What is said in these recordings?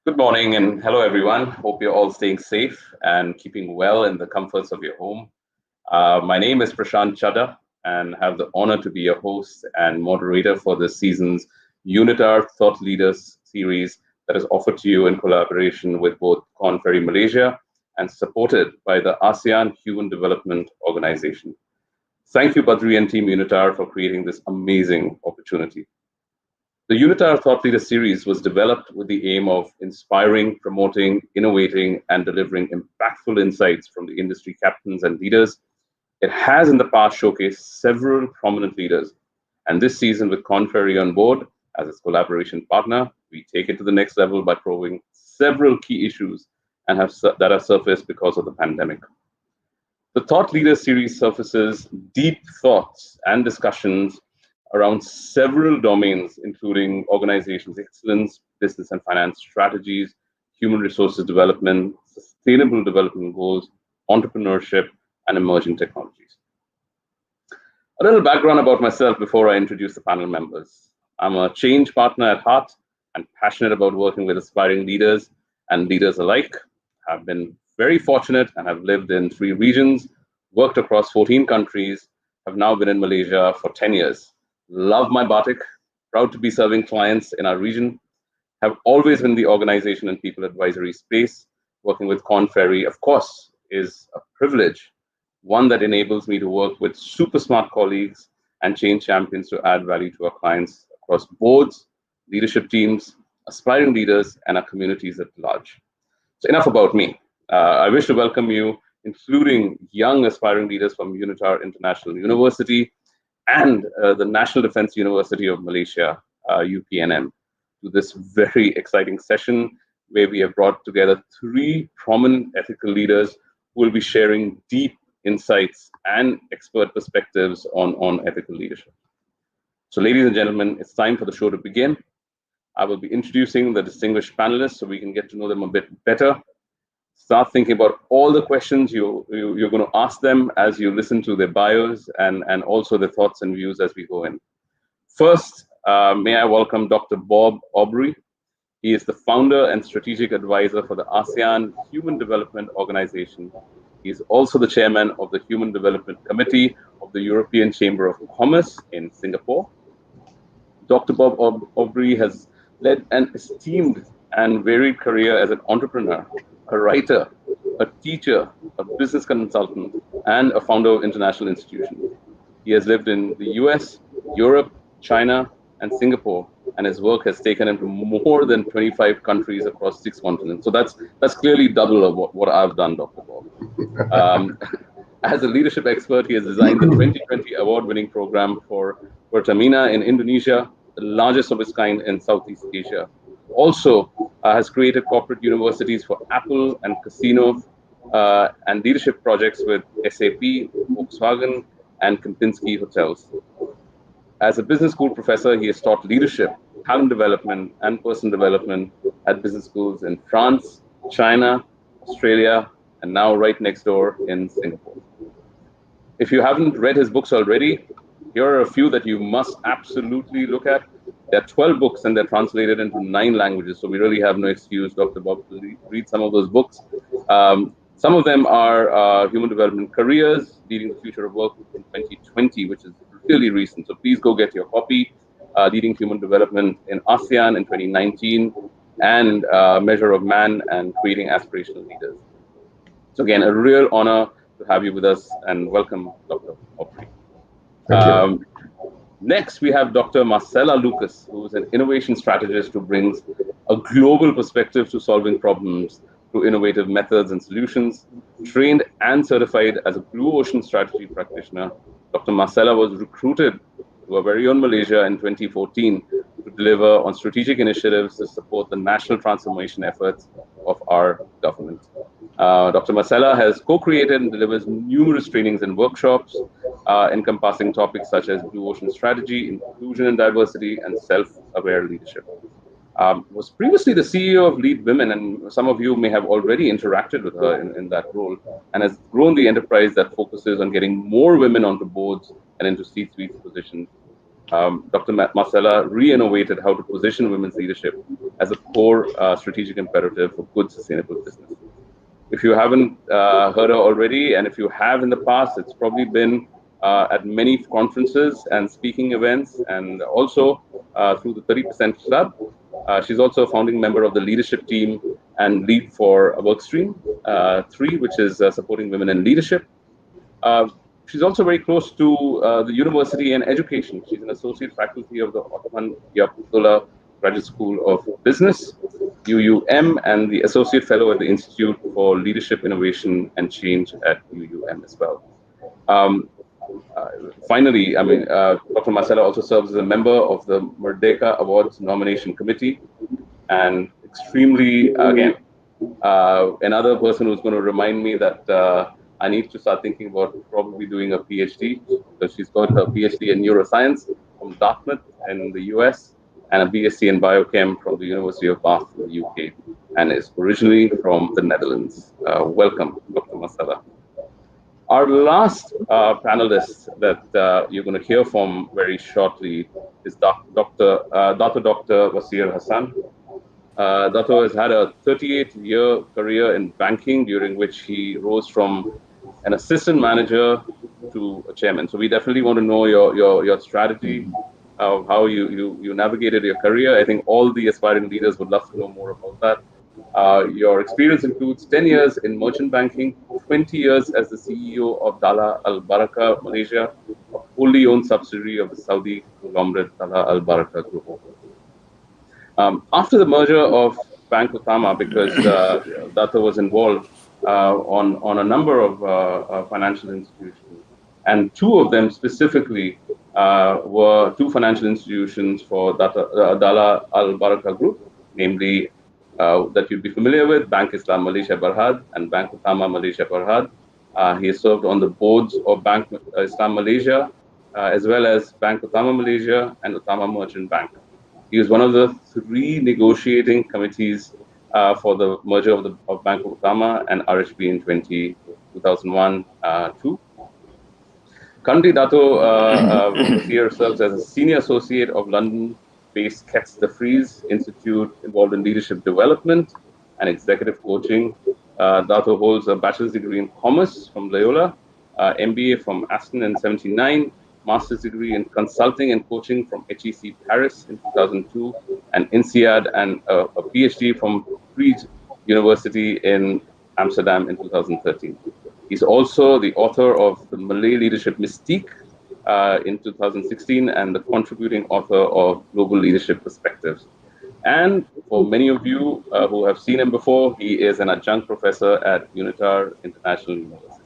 Good morning and hello, everyone. Hope you're all staying safe and keeping well in the comforts of your home. My name is Prashant Chadha and have the honor to be your host and moderator for this season's UNITAR Thought Leaders Series that is offered to you in collaboration with both Korn Ferry Malaysia and supported by the ASEAN Human Development Organization. Thank you, Badri and Team UNITAR, for creating this amazing opportunity. The UNITAR Thought Leader Series was developed with the aim of inspiring, promoting, innovating, and delivering impactful insights from the industry captains and leaders. It has in the past showcased several prominent leaders, and this season, with Korn Ferry on board as its collaboration partner, we take it to the next level by probing several key issues that have surfaced because of the pandemic. The Thought Leader Series surfaces deep thoughts and discussions around several domains, including organizations' excellence, business and finance strategies, human resources development, sustainable development goals, entrepreneurship, and emerging technologies. A little background about myself before I introduce the panel members. I'm a change partner at heart and passionate about working with aspiring leaders and leaders alike. I've been very fortunate and have lived in 3 regions, worked across 14 countries, have now been in Malaysia for 10 years. Love my batik, proud to be serving clients in our region, have always been the organization and people advisory space. Working with Corn Ferry, of course, is a privilege, one that enables me to work with super smart colleagues and change champions to add value to our clients across boards, leadership teams, aspiring leaders, and our communities at large. So, enough about me. I wish to welcome you, including young aspiring leaders from UNITAR International University and the National Defense University of Malaysia, UPNM, to this very exciting session where we have brought together 3 prominent ethical leaders who will be sharing deep insights and expert perspectives on ethical leadership. So, ladies and gentlemen, it's time for the show to begin. I will be introducing the distinguished panelists so we can get to know them a bit better. Start thinking about all the questions you're going to ask them as you listen to their bios and also their thoughts and views as we go in. First, may I welcome Dr. Bob Aubrey. He is the founder and strategic advisor for the ASEAN Human Development Organization. He is also the chairman of the Human Development Committee of the European Chamber of Commerce in Singapore. Dr. Bob Aubrey has led an esteemed and varied career as an entrepreneur, a writer, a teacher, a business consultant, and a founder of international institutions. He has lived in the US, Europe, China, and Singapore, and his work has taken him to more than 25 countries across 6 continents. So that's clearly double of what I've done, Dr. Bob. As a leadership expert, he has designed the 2020 award-winning program for Pertamina in Indonesia, the largest of its kind in Southeast Asia. Also, has created corporate universities for Apple and Casino and leadership projects with SAP, Volkswagen, and Kempinski Hotels. As a business school professor, he has taught leadership, talent development, and personal development at business schools in France, China, Australia, and now right next door in Singapore. If you haven't read his books already, here are a few that you must absolutely look at. There are 12 books and they're translated into 9 languages, so we really have no excuse, Dr. Bob, to read some of those books. Some of them are Human Development Careers, Leading the Future of Work in 2020, which is really recent. So please go get your copy. Leading Human Development in ASEAN in 2019, and Measure of Man and Creating Aspirational Leaders. So again, a real honor to have you with us, and welcome, Dr. Aubrey. Thank you. Next, we have Dr. Marcela Lucas, who is an innovation strategist who brings a global perspective to solving problems through innovative methods and solutions. Trained and certified as a Blue Ocean strategy practitioner, Dr. Marcela was recruited to our very own Malaysia in 2014 to deliver on strategic initiatives to support the national transformation efforts of our government. Dr. Marcela has co-created and delivers numerous trainings and workshops encompassing topics such as Blue Ocean strategy, inclusion and diversity, and self-aware leadership. Was previously the CEO of Lead Women, and some of you may have already interacted with her in that role, and has grown the enterprise that focuses on getting more women onto boards and into C-suite positions. Dr. Marcela re-innovated how to position women's leadership as a core strategic imperative for good, sustainable business. If you haven't heard her already, and if you have in the past, it's probably been at many conferences and speaking events, and also through the 30% Club. She's also a founding member of the leadership team and lead for a workstream 3, which is supporting women in leadership. She's also very close to the university and education. She's an associate faculty of the Ottoman Yaputullah Graduate School of Business, UUM, and the associate fellow at the Institute for Leadership, Innovation, and Change at UUM as well. Finally, Dr. Marcela also serves as a member of the Merdeka Awards Nomination Committee, and extremely, again, another person who's going to remind me that I need to start thinking about probably doing a PhD, because she's got her PhD in neuroscience from Dartmouth in the US, and a BSc in biochem from the University of Bath in the UK, and is originally from the Netherlands. Welcome, Dr. Marcela. Our last panelist that you're going to hear from very shortly is Dr. Wasir Hassan. Dato has had a 38-year career in banking, during which he rose from an assistant manager to a chairman. So we definitely want to know your strategy of how you navigated your career. I think all the aspiring leaders would love to know more about that. Your experience includes 10 years in merchant banking, 20 years as the CEO of Dala Al Baraka Malaysia, a wholly owned subsidiary of the Saudi conglomerate Dala Al Baraka Group. After the merger of Bank Utama, because Dato was involved on a number of financial institutions, and two of them specifically were two financial institutions for Dala Al Baraka Group, namely that you'd be familiar with, Bank Islam Malaysia Berhad and Bank Utama Malaysia Berhad. He has served on the boards of Bank Islam Malaysia, as well as Bank Utama Malaysia and Utama Merchant Bank. He was one of the three negotiating committees for the merger of Bank of Utama and RHB in 2001-2. Currently, Dato Wasir serves as a senior associate of London-based Ketz de Vries Institute, involved in leadership development and executive coaching. Dato holds a bachelor's degree in commerce from Loyola, MBA from Aston in '79, master's degree in consulting and coaching from HEC Paris in 2002, and INSEAD, and a PhD from Vrije University in Amsterdam in 2013. He's also the author of the Malay Leadership Mystique in 2016 and the contributing author of Global Leadership Perspectives. And for many of you who have seen him before, he is an adjunct professor at UNITAR International University.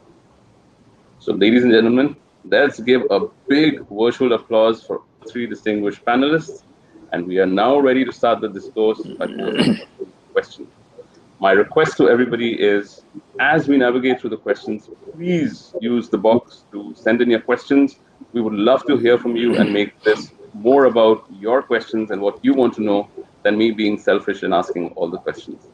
So, ladies and gentlemen, let's give a big virtual applause for three distinguished panelists. And we are now ready to start the discourse by posing a question. My request to everybody is, as we navigate through the questions, please use the box to send in your questions. We would love to hear from you and make this more about your questions and what you want to know than me being selfish and asking all the questions.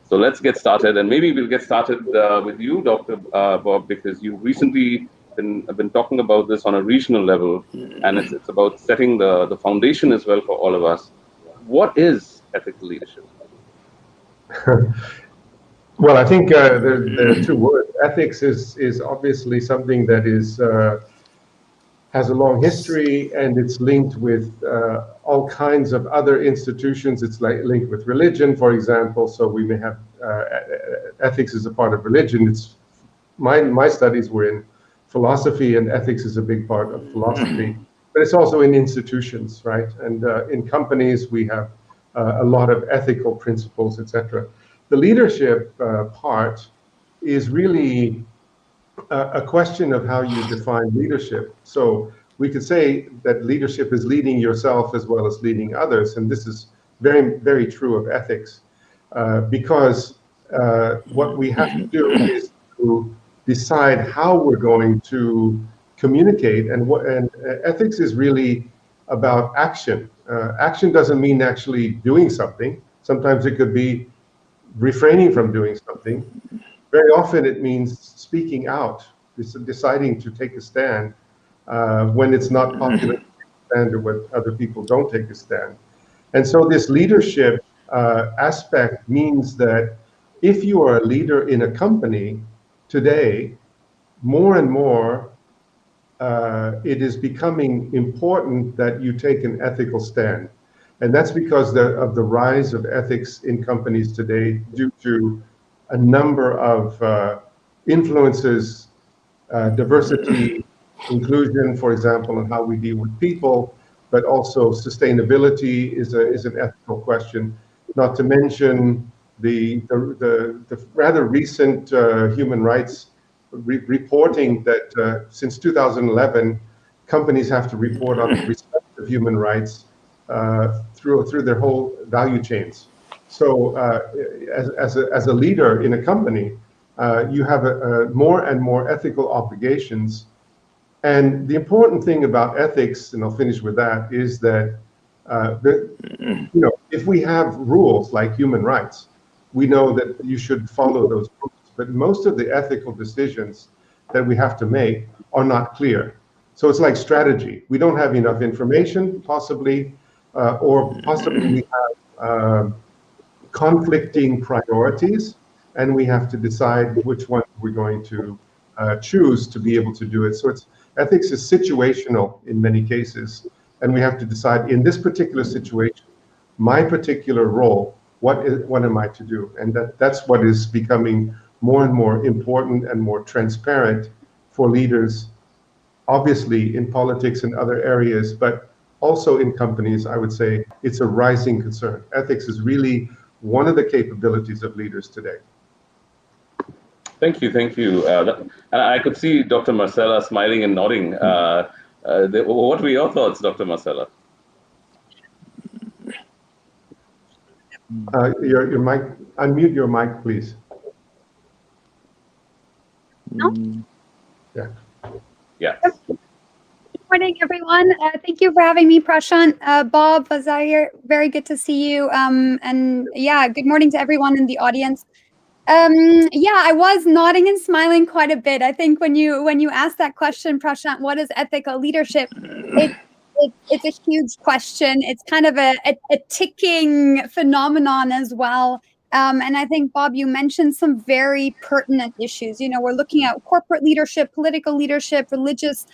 So let's get started, and maybe we'll get started with you, Dr. Bob, because you've recently been talking about this on a regional level, and it's about setting the foundation as well for all of us. What is ethical leadership? Well, I think there are two words. Ethics is obviously something that has a long history, and it's linked with all kinds of other institutions. It's linked with religion, for example. So we may have ethics is a part of religion. It's my studies were in philosophy, and ethics is a big part of philosophy. But it's also in institutions, right? And in companies, we have a lot of ethical principles, etc. The leadership part is really a question of how you define leadership. So we could say that leadership is leading yourself as well as leading others, and this is very, very true of ethics, because what we have to do is to decide how we're going to communicate, and ethics is really about action. Action doesn't mean actually doing something. Sometimes it could be refraining from doing something. Very often it means speaking out, deciding to take a stand when it's not popular to take a stand, or when other people don't take a stand. And so this leadership aspect means that if you are a leader in a company today, more and more it is becoming important that you take an ethical stand. And that's because of the rise of ethics in companies today, due to a number of influences, diversity, inclusion, for example, and how we deal with people, but also sustainability is an ethical question. Not to mention the rather recent human rights reporting that since 2011, companies have to report on the respect of human rights through their whole value chains. So as a leader in a company, you have more and more ethical obligations. And the important thing about ethics, and I'll finish with that, is that if we have rules like human rights, we know that you should follow those rules. But most of the ethical decisions that we have to make are not clear. So it's like strategy. We don't have enough information, possibly, or possibly we have conflicting priorities, and we have to decide which one we're going to choose to be able to do it. So ethics is situational in many cases, and we have to decide in this particular situation, my particular role, what am I to do? And that's what is becoming more and more important and more transparent for leaders, obviously in politics and other areas, but also in companies. I would say it's a rising concern. Ethics is really one of the capabilities of leaders today. Thank you, thank you. And I could see Dr. Marcella smiling and nodding. What were your thoughts, Dr. Marcella? Your mic, unmute your mic, please. Yeah. Yes. Good morning, everyone. Thank you for having me, Prashant. Bob, Vazir, very good to see you. And yeah, good morning to everyone in the audience. Yeah, I was nodding and smiling quite a bit. I think when you asked that question, Prashant, what is ethical leadership? It's a huge question. It's kind of a ticking phenomenon as well. And I think, Bob, you mentioned some very pertinent issues. You know, we're looking at corporate leadership, political leadership, religious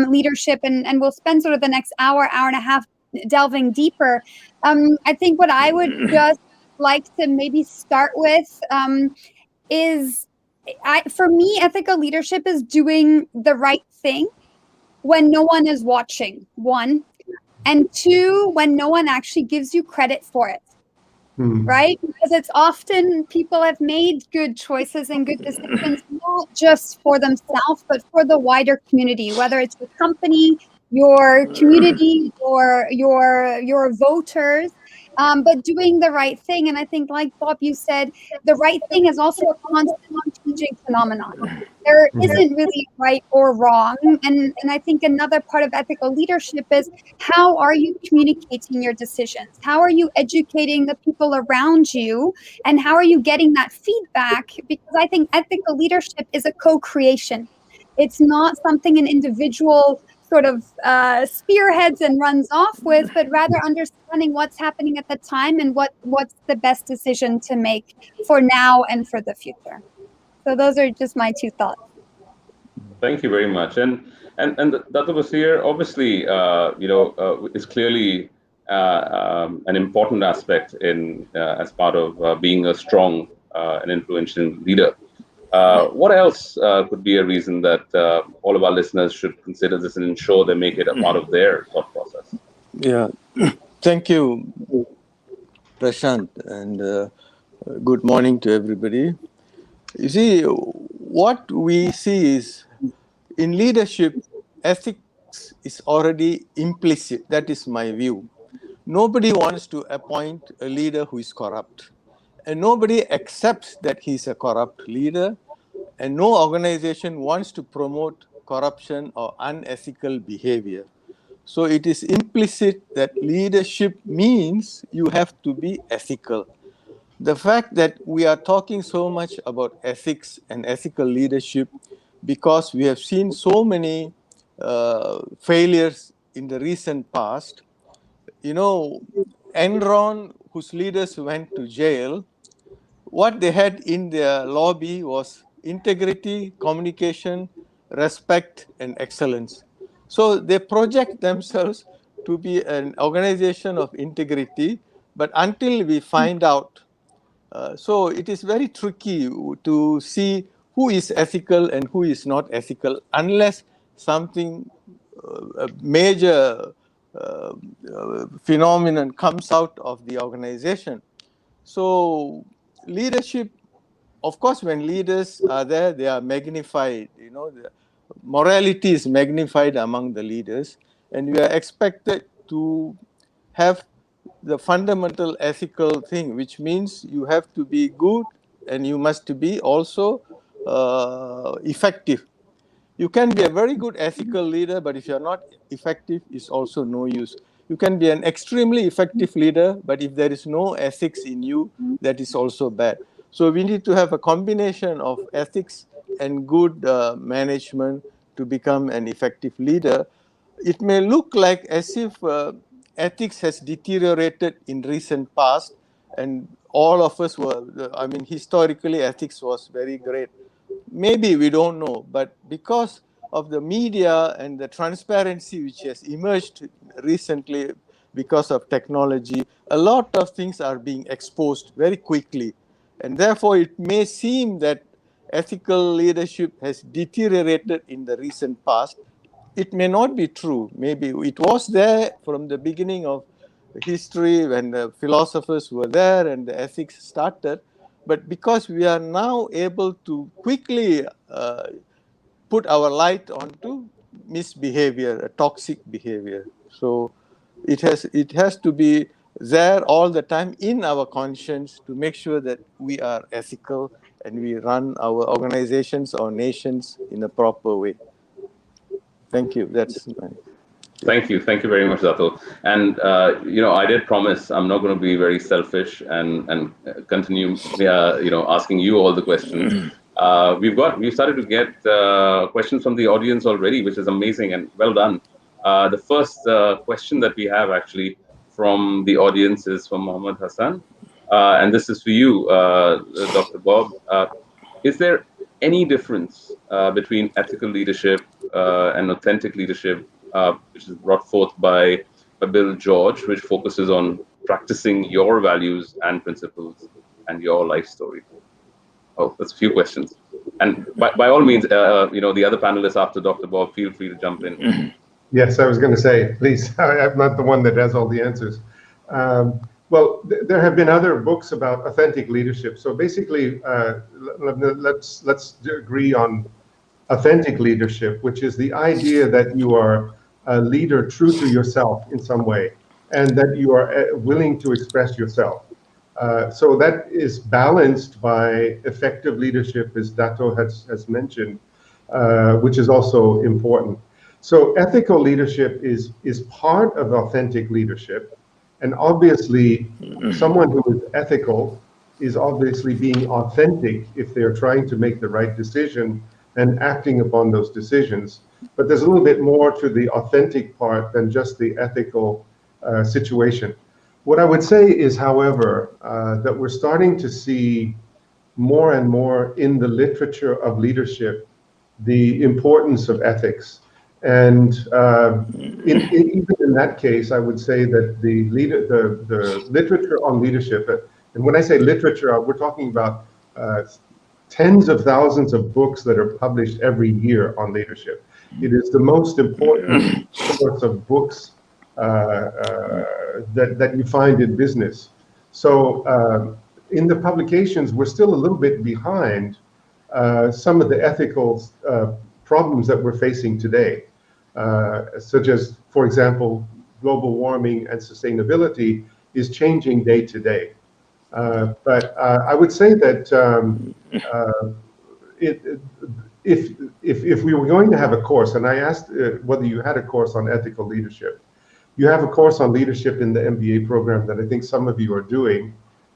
leadership, and we'll spend sort of the next hour and a half delving deeper. I think what I would just like to maybe start with is, for me, ethical leadership is doing the right thing when no one is watching, one, and two, when no one actually gives you credit for it. Right? Because it's often people have made good choices and good decisions, not just for themselves, but for the wider community, whether it's your company, your community, or your voters, but doing the right thing. And I think, like Bob, you said, the right thing is also a constant changing phenomenon. There isn't really right or wrong. And I think another part of ethical leadership is, how are you communicating your decisions? How are you educating the people around you? And how are you getting that feedback? Because I think ethical leadership is a co-creation. It's not something an individual sort of spearheads and runs off with, but rather understanding what's happening at the time and what's the best decision to make for now and for the future. So those are just my two thoughts. Thank you very much. And Dr. Basir, obviously, is clearly an important aspect in as part of being a strong and influential leader. What else could be a reason that all of our listeners should consider this and ensure they make it a part of their thought process? Yeah, thank you, Prashant, and good morning to everybody. You see, what we see is, in leadership, ethics is already implicit. That is my view. Nobody wants to appoint a leader who is corrupt. And nobody accepts that he's a corrupt leader. And no organization wants to promote corruption or unethical behavior. So it is implicit that leadership means you have to be ethical. The fact that we are talking so much about ethics and ethical leadership because we have seen so many failures in the recent past. You know, Enron, whose leaders went to jail, what they had in their lobby was integrity, communication, respect, and excellence. So they project themselves to be an organization of integrity, but until we find out, so it is very tricky to see who is ethical and who is not ethical unless something, a major phenomenon comes out of the organization. So leadership, of course, when leaders are there, they are magnified. You know, the morality is magnified among the leaders, and we are expected to have the fundamental ethical thing, which means you have to be good and you must be also effective. You can be a very good ethical leader, but if you're not effective, it's also no use. You can be an extremely effective leader, but if there is no ethics in you, that is also bad. So we need to have a combination of ethics and good management to become an effective leader, it may look like as if ethics has deteriorated in recent past, and all of us were, I mean, historically ethics was very great. Maybe we don't know, but because of the media and the transparency which has emerged recently because of technology, a lot of things are being exposed very quickly. And therefore, it may seem that ethical leadership has deteriorated in the recent past. It may not be true. Maybe it was there from the beginning of history when the philosophers were there and the ethics started. But because we are now able to quickly put our light onto misbehavior, toxic behavior, so it has to be there all the time in our conscience to make sure that we are ethical and we run our organizations or nations in a proper way. Thank you. That's my... Thank you very much, Dato. And I did promise I'm not going to be very selfish and continue asking you all the questions. We've started to get questions from the audience already, which is amazing and well done. The first question that we have actually from the audience is from Mohammed Hassan, and this is for you, Dr. Bob. Is there any difference between ethical leadership and authentic leadership, which is brought forth by Bill George, which focuses on practicing your values and principles and your life story? Oh, that's a few questions. And by all means, the other panelists after Dr. Bob, feel free to jump in. Yes, I was going to say, please, I'm not the one that has all the answers. Well, there have been other books about authentic leadership. So basically, let's agree on authentic leadership, which is the idea that you are a leader true to yourself in some way, and that you are willing to express yourself. So that is balanced by effective leadership, as Dato has mentioned, which is also important. So ethical leadership is part of authentic leadership. And obviously, someone who is ethical is obviously being authentic if they're trying to make the right decision and acting upon those decisions. But there's a little bit more to the authentic part than just the ethical situation. What I would say is, however, that we're starting to see more and more in the literature of leadership the importance of ethics. And even in that case, I would say that the literature on leadership, and when I say literature, we're talking about tens of thousands of books that are published every year on leadership. It is the most important source of books that you find in business. So in the publications, we're still a little bit behind some of the ethical problems that we're facing today, such as, for example, global warming and sustainability is changing day to day. But I would say that if we were going to have a course, and I asked whether you had a course on ethical leadership, you have a course on leadership in the MBA program that I think some of you are doing,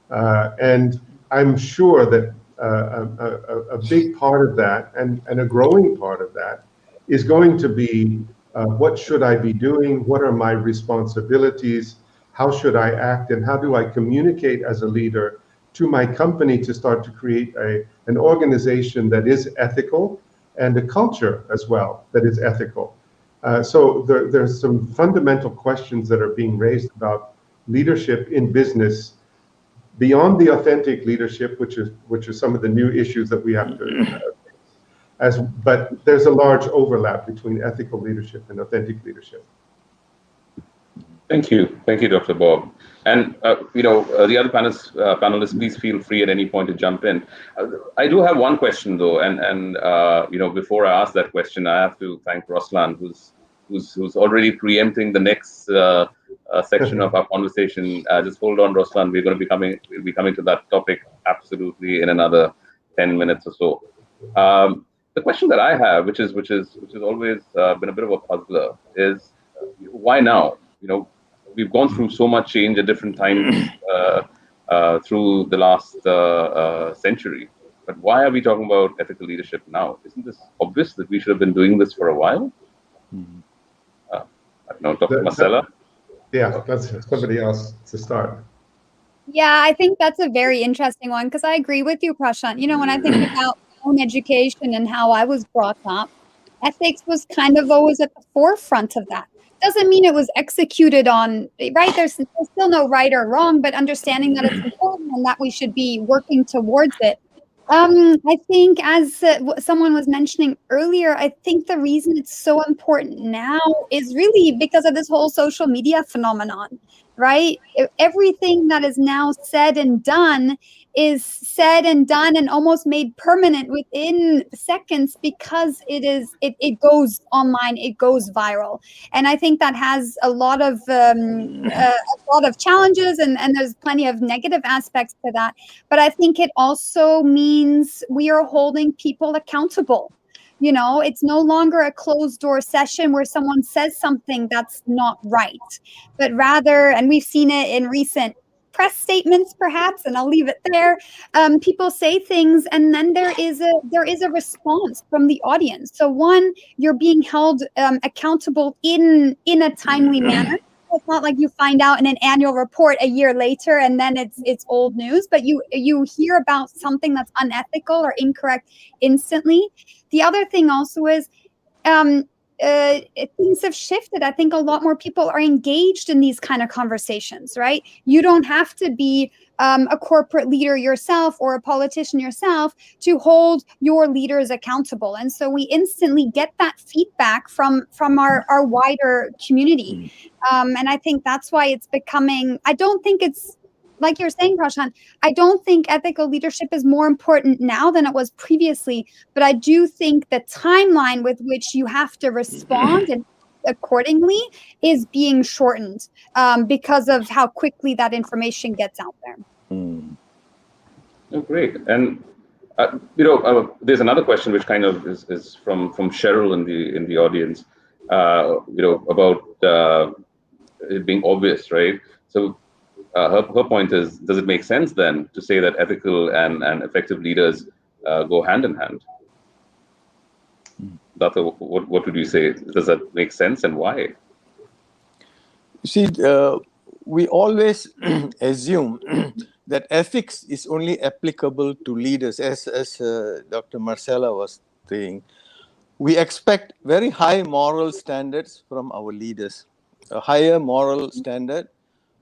and I'm sure that a big part of that, and a growing part of that, is going to be what should I be doing? What are my responsibilities? How should I act? And how do I communicate as a leader to my company to start to create an organization that is ethical and a culture as well that is ethical? So there's some fundamental questions that are being raised about leadership in business beyond the authentic leadership, which are some of the new issues that we have to but there's a large overlap between ethical leadership and authentic leadership. Thank you, Dr. Bob. And the other panelists, please feel free at any point to jump in. I do have one question though, and before I ask that question, I have to thank Roslan, who's already preempting the next section of our conversation. Just hold on, Roslan. We'll be coming to that topic absolutely in another 10 minutes or so. The question that I have, which has always been a bit of a puzzler, is why now? We've gone through so much change at different times through the last century. But why are we talking about ethical leadership now? Isn't this obvious that we should have been doing this for a while? I don't know, Dr. Marcella? Yeah, that's somebody else to start. Yeah, I think that's a very interesting one because I agree with you, Prashant. You know, when I think about my own education and how I was brought up, ethics was kind of always at the forefront of that. Doesn't mean it was executed on, right? There's still no right or wrong, but understanding that it's important and that we should be working towards it. I think, as someone was mentioning earlier, I think the reason it's so important now is really because of this whole social media phenomenon, right? Everything that is now said and done is said and done and almost made permanent within seconds because it goes online, it goes viral, and I think that has a lot of challenges, and there's plenty of negative aspects to that. But I think it also means we are holding people accountable. You know, it's no longer a closed door session where someone says something that's not right, but rather, and we've seen it in recent press statements perhaps, and I'll leave it there. People say things and then there is a response from the audience. So one, you're being held accountable in a timely manner. It's not like you find out in an annual report a year later and then it's old news, but you hear about something that's unethical or incorrect instantly. The other thing also is things have shifted. I think a lot more people are engaged in these kind of conversations, right? You don't have to be a corporate leader yourself or a politician yourself to hold your leaders accountable. And so we instantly get that feedback from our wider community. And I think that's why it's becoming, I don't think it's, like you're saying, Prashant, I don't think ethical leadership is more important now than it was previously, but I do think the timeline with which you have to respond and accordingly is being shortened because of how quickly that information gets out there. Oh, great. And there's another question which kind of is from Cheryl in the audience, about it being obvious, right? So her point is, does it make sense then to say that ethical and effective leaders go hand in hand? Dr., what would you say? Does that make sense, and why? You see, we always assume that ethics is only applicable to leaders, as Dr. Marcella was saying. We expect very high moral standards from our leaders, a higher moral standard.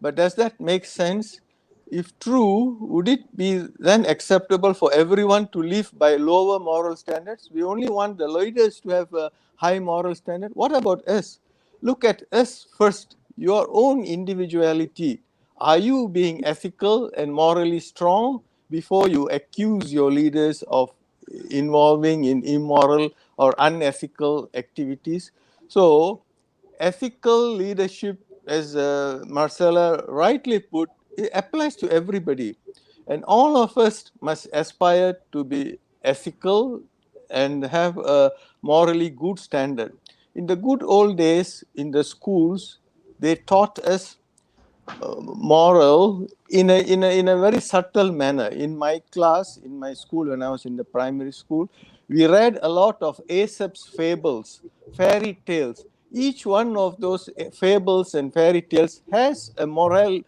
But does that make sense? If true, would it be then acceptable for everyone to live by lower moral standards? We only want the leaders to have a high moral standard. What about us? Look at us first, your own individuality. Are you being ethical and morally strong before you accuse your leaders of involving in immoral or unethical activities? So, ethical leadership, as Marcella rightly put, it applies to everybody. And all of us must aspire to be ethical and have a morally good standard. In the good old days, in the schools, they taught us moral in a very subtle manner. In my class, in my school, when I was in the primary school, we read a lot of Aesop's fables, fairy tales. Each one of those fables and fairy tales has a moral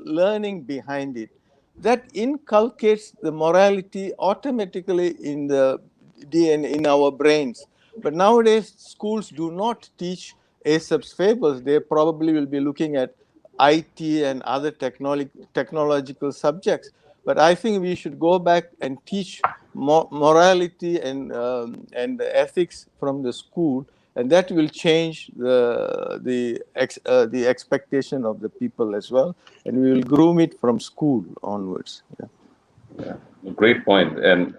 learning behind it that inculcates the morality automatically in the DNA in our brains. But nowadays, schools do not teach Aesop's fables. They probably will be looking at IT and other technological subjects. But I think we should go back and teach morality and ethics from the school, and that will change the expectation of the people as well, and we will groom it from school onwards. Yeah, great point. And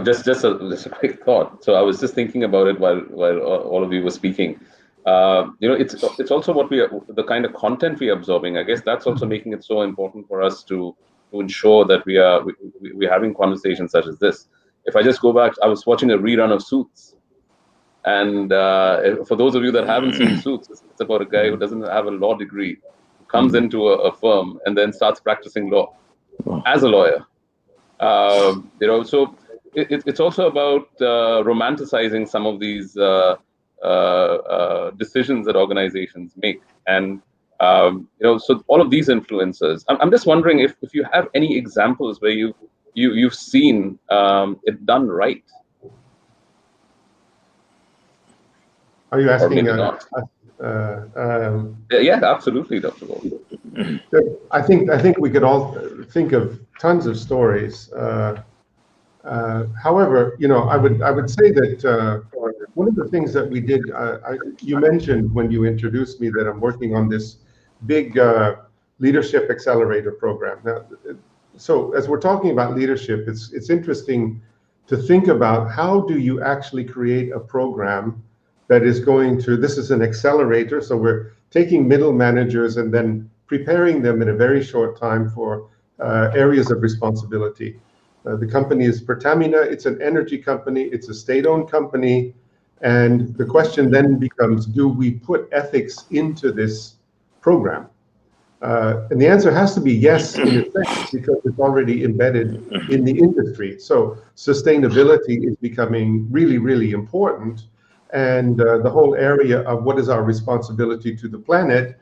just a quick thought. So I was just thinking about it while all of you were speaking. It's also the kind of content we are absorbing. I guess that's also making it so important for us to ensure that we're having conversations such as this. If I just go back, I was watching a rerun of Suits, and for those of you that haven't seen Suits, it's about a guy who doesn't have a law degree, who comes into a firm and then starts practicing law as a lawyer. So it's also about romanticizing some of these decisions that organizations make, and so all of these influences. I'm just wondering if you have any examples where you've seen it done right. Are you asking? Yeah, absolutely, Dr. Wolf. I think we could all think of tons of stories. However, I would say that one of the things that we did, you mentioned when you introduced me that I'm working on this big leadership accelerator program. Now, so as we're talking about leadership, it's interesting to think about how do you actually create a program that is going to, this is an accelerator, so we're taking middle managers and then preparing them in a very short time for areas of responsibility. The company is Pertamina. It's an energy company. It's a state-owned company. And the question then becomes, do we put ethics into this program? And the answer has to be yes, in effect, because it's already embedded in the industry. So sustainability is becoming really, really important. And the whole area of what is our responsibility to the planet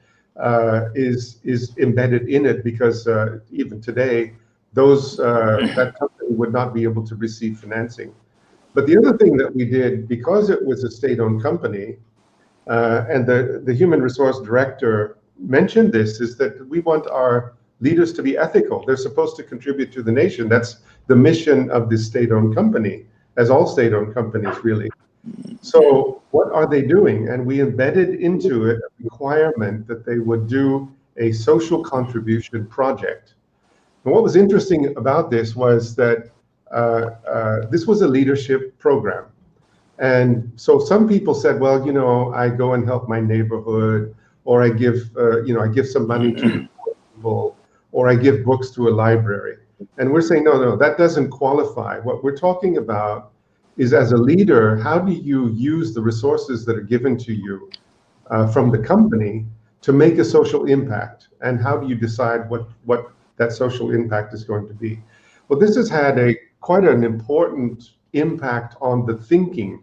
is embedded in it, because even today, that company would not be able to receive financing. But the other thing that we did, because it was a state-owned company, and the human resource director mentioned this, is that we want our leaders to be ethical. They're supposed to contribute to the nation. That's the mission of this state-owned company, as all state-owned companies really. So what are they doing? And we embedded into it a requirement that they would do a social contribution project. And what was interesting about this was that this was a leadership program. And so some people said, well, I go and help my neighborhood, or I give, I give some money to people, or I give books to a library. And we're saying, no, that doesn't qualify. What we're talking about is, as a leader, how do you use the resources that are given to you from the company to make a social impact? And how do you decide what that social impact is going to be? Well, this has had quite an important impact on the thinking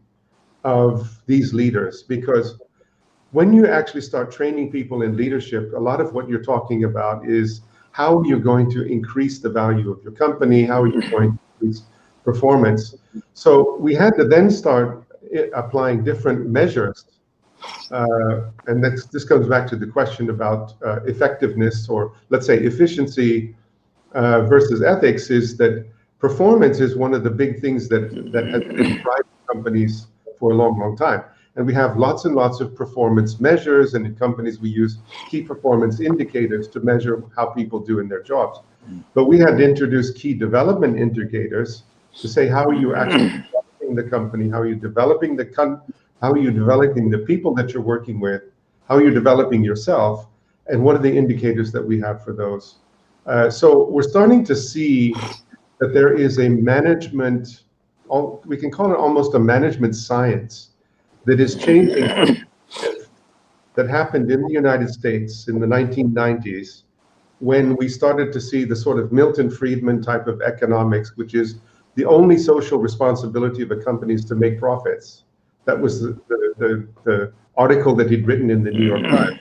of these leaders, because when you actually start training people in leadership, a lot of what you're talking about is how you're going to increase the value of your company, how are you going to increase performance. So we had to then start applying different measures. And this comes back to the question about effectiveness, or let's say efficiency versus ethics, is that performance is one of the big things that has been driving companies for a long, long time. And we have lots and lots of performance measures, and in companies we use key performance indicators to measure how people do in their jobs. But we had to introduce key development indicators to say, how are you actually developing the company? How are you developing how are you developing the people that you're working with? How are you developing yourself? And what are the indicators that we have for those? So we're starting to see that there is a management, we can call it almost a management science, that is changing, that happened in the United States in the 1990s, when we started to see the sort of Milton Friedman type of economics, which is the only social responsibility of a company is to make profits. That was the article that he'd written in the New York Times.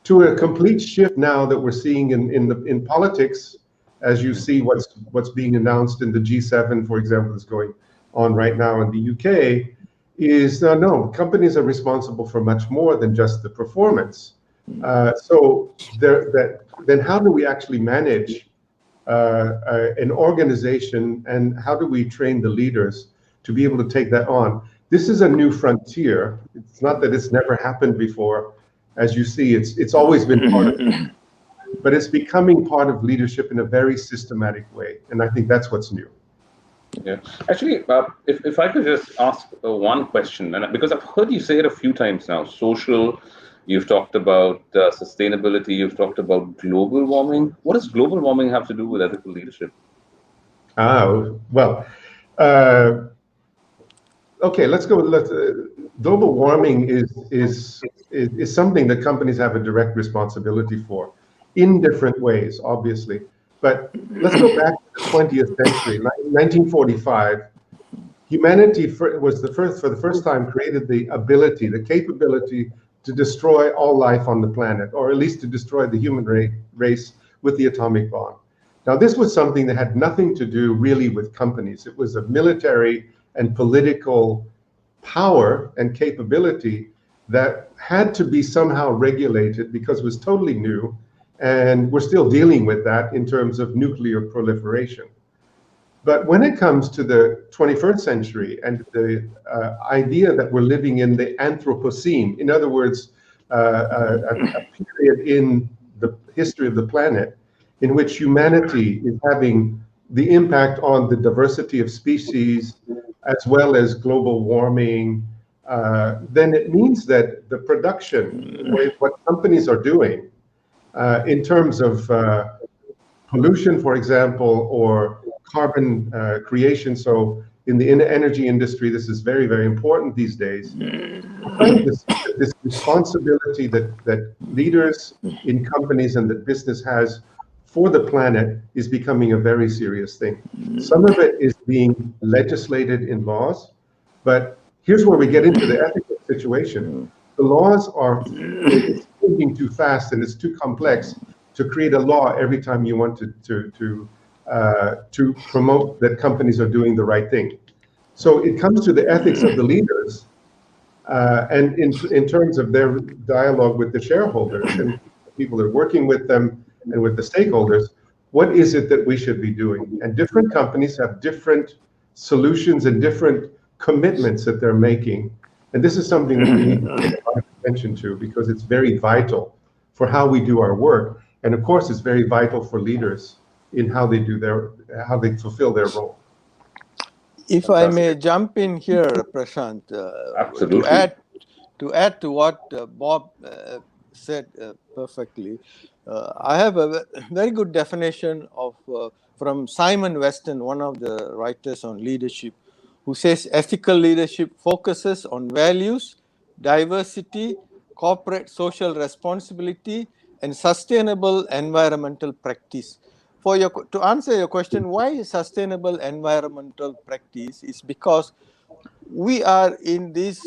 To a complete shift now that we're seeing in politics, as you see what's being announced in the G7, for example, that's going on right now in the UK, is no, companies are responsible for much more than just the performance. So then how do we actually manage an organization, and how do we train the leaders to be able to take that on? This is a new frontier. It's not that it's never happened before. As you see, it's always been part of it, but it's becoming part of leadership in a very systematic way. And I think that's what's new. Yeah, actually, if I could just ask one question, and because I've heard you say it a few times now, social, you've talked about sustainability, you've talked about global warming. What does global warming have to do with ethical leadership? Well, okay, let's go. Global warming is something that companies have a direct responsibility for, in different ways, obviously. But let's go back to the 20th century. In 1945, humanity was for the first time created the capability to destroy all life on the planet, or at least to destroy the human race with the atomic bomb. Now, this was something that had nothing to do really with companies. It was a military and political power and capability that had to be somehow regulated because it was totally new, and we're still dealing with that in terms of nuclear proliferation. But when it comes to the 21st century and the idea that we're living in the Anthropocene, in other words, a period in the history of the planet in which humanity is having the impact on the diversity of species as well as global warming, then it means that the production, what companies are doing in terms of pollution, for example, or carbon creation. So in the energy industry, this is very, very important these days. This responsibility that leaders in companies and that business has for the planet is becoming a very serious thing. Some of it is being legislated in laws, but here's where we get into the ethical situation. The laws are moving too fast and it's too complex to create a law every time you want to promote that companies are doing the right thing. So it comes to the ethics of the leaders, and in terms of their dialogue with the shareholders and people that are working with them and with the stakeholders, what is it that we should be doing? And different companies have different solutions and different commitments that they're making. And this is something that we need to pay a lot of attention to because it's very vital for how we do our work. And of course, it's very vital for leaders in how they fulfill their role. If I may jump in here, Prashant, Absolutely. To add to what Bob said perfectly, I have a very good definition of from Simon Weston, one of the writers on leadership, who says ethical leadership focuses on values, diversity, corporate social responsibility, and sustainable environmental practice. To answer your question, why sustainable environmental practice is because we are in this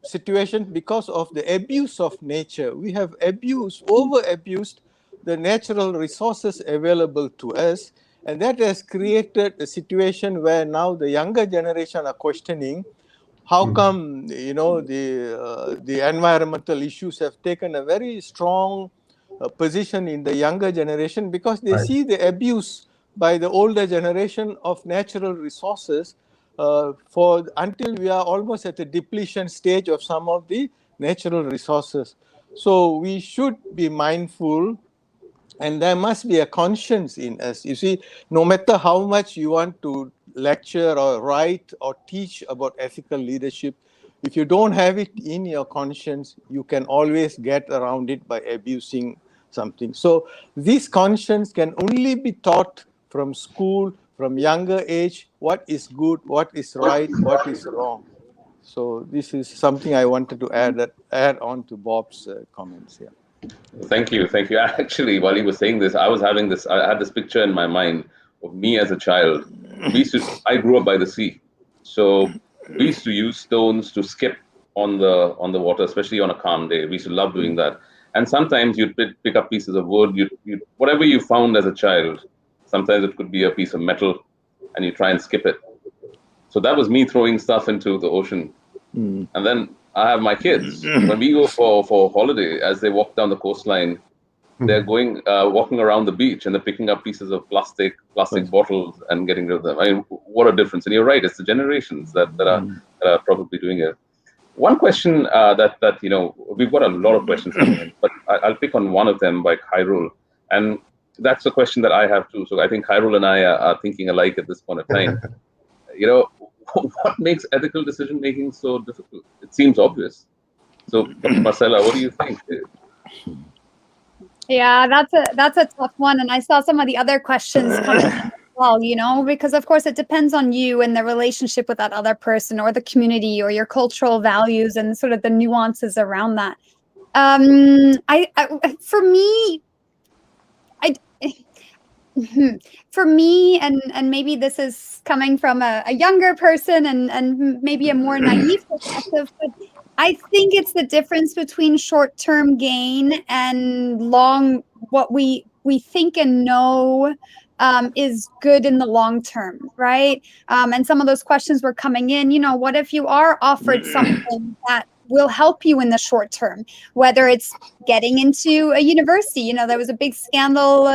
situation because of the abuse of nature. We have over-abused the natural resources available to us, and that has created a situation where now the younger generation are questioning how come the environmental issues have taken a very strong position in the younger generation, because they see the abuse by the older generation of natural resources until we are almost at the depletion stage of some of the natural resources. So we should be mindful, and there must be a conscience in us. You see, no matter how much you want to lecture or write or teach about ethical leadership, if you don't have it in your conscience, you can always get around it by abusing something. So this conscience can only be taught from school, from younger age, what is good, what is right, what is wrong. So this is something I wanted to add on to Bob's comments here. Thank you. Actually, while he was saying this, I had this picture in my mind of me as a child. I grew up by the sea. So we used to use stones to skip on the water, especially on a calm day. We used to love doing that. And sometimes you'd pick up pieces of wood, whatever you found as a child. Sometimes it could be a piece of metal, and you try and skip it. So that was me throwing stuff into the ocean. And then I have my kids. When we go for holiday, as they walk down the coastline, they're walking around the beach, and they're picking up pieces of plastic bottles and getting rid of them. I mean, what a difference! And you're right; it's the generations that are probably doing it. One question that we've got a lot of questions coming in, but I'll pick on one of them by Khairul, and that's a question that I have too. So I think Khairul and I are thinking alike at this point of time. What makes ethical decision making so difficult? It seems obvious. So, Dr. Marcella, what do you think? Yeah, that's a tough one, and I saw some of the other questions coming in as well, because of course it depends on you and the relationship with that other person or the community or your cultural values and sort of the nuances around that. For me, For me, and maybe this is coming from a younger person and maybe a more naive perspective, but I think it's the difference between short-term gain and what we think and know is good in the long term, right? And some of those questions were coming in. What if you are offered something that will help you in the short term, whether it's getting into a university? There was a big scandal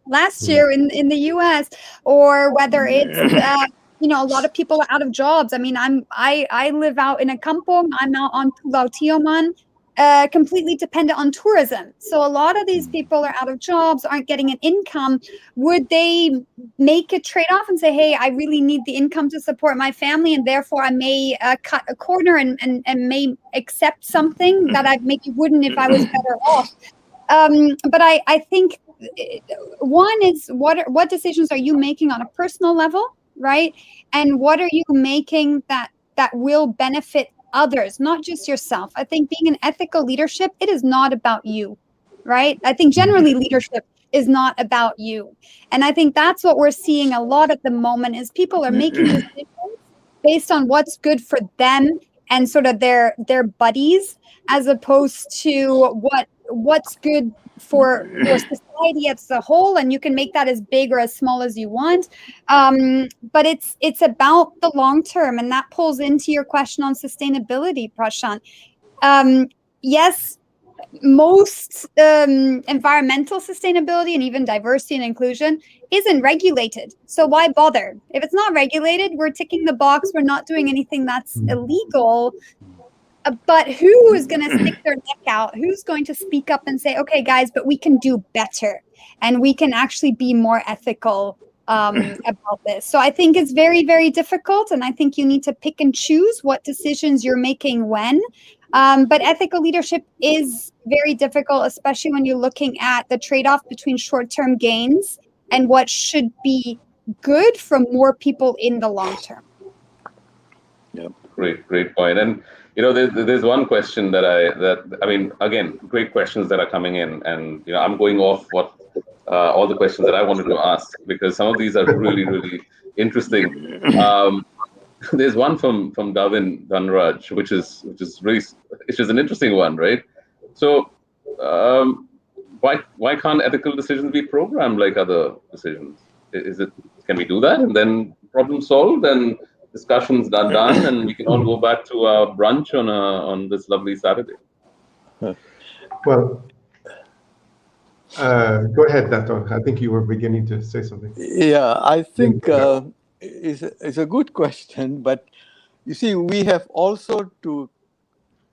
last year in the US, or whether it's a lot of people are out of jobs. I mean, I live out in a kampong. I'm out on Pulau Tioman, completely dependent on tourism. So a lot of these people are out of jobs, aren't getting an income. Would they make a trade-off and say, hey, I really need the income to support my family, and therefore I may cut a corner and may accept something that I maybe wouldn't if I was better off? But I think one is what decisions are you making on a personal level, right? And what are you making that will benefit others, not just yourself? I think being an ethical leadership, it is not about you, right? I think generally leadership is not about you. And I think that's what we're seeing a lot at the moment is people are making decisions based on what's good for them and sort of their buddies, as opposed to what's good for society as a whole. And you can make that as big or as small as you want, but it's about the long term, and that pulls into your question on sustainability, Prashant. Yes, most environmental sustainability and even diversity and inclusion isn't regulated. So why bother? If it's not regulated, we're ticking the box. We're not doing anything that's illegal. But who is going to stick their neck out? Who's going to speak up and say, okay, guys, but we can do better and we can actually be more ethical about this? So I think it's very, very difficult. And I think you need to pick and choose what decisions you're making when. But ethical leadership is very difficult, especially when you're looking at the trade-off between short-term gains and what should be good for more people in the long term. Yeah, great point. And there's one question that I mean, again, great questions that are coming in, and I'm going off what all the questions that I wanted to ask, because some of these are really, really interesting. There's one from Darwin Dhanraj, which is an interesting one, right? So why can't ethical decisions be programmed like other decisions? Can we do that and then problem solved and discussions done, and we can all go back to our brunch on this lovely Saturday? Well, go ahead, Dato. I think you were beginning to say something. Yeah, I think it's a good question, but you see, we have also to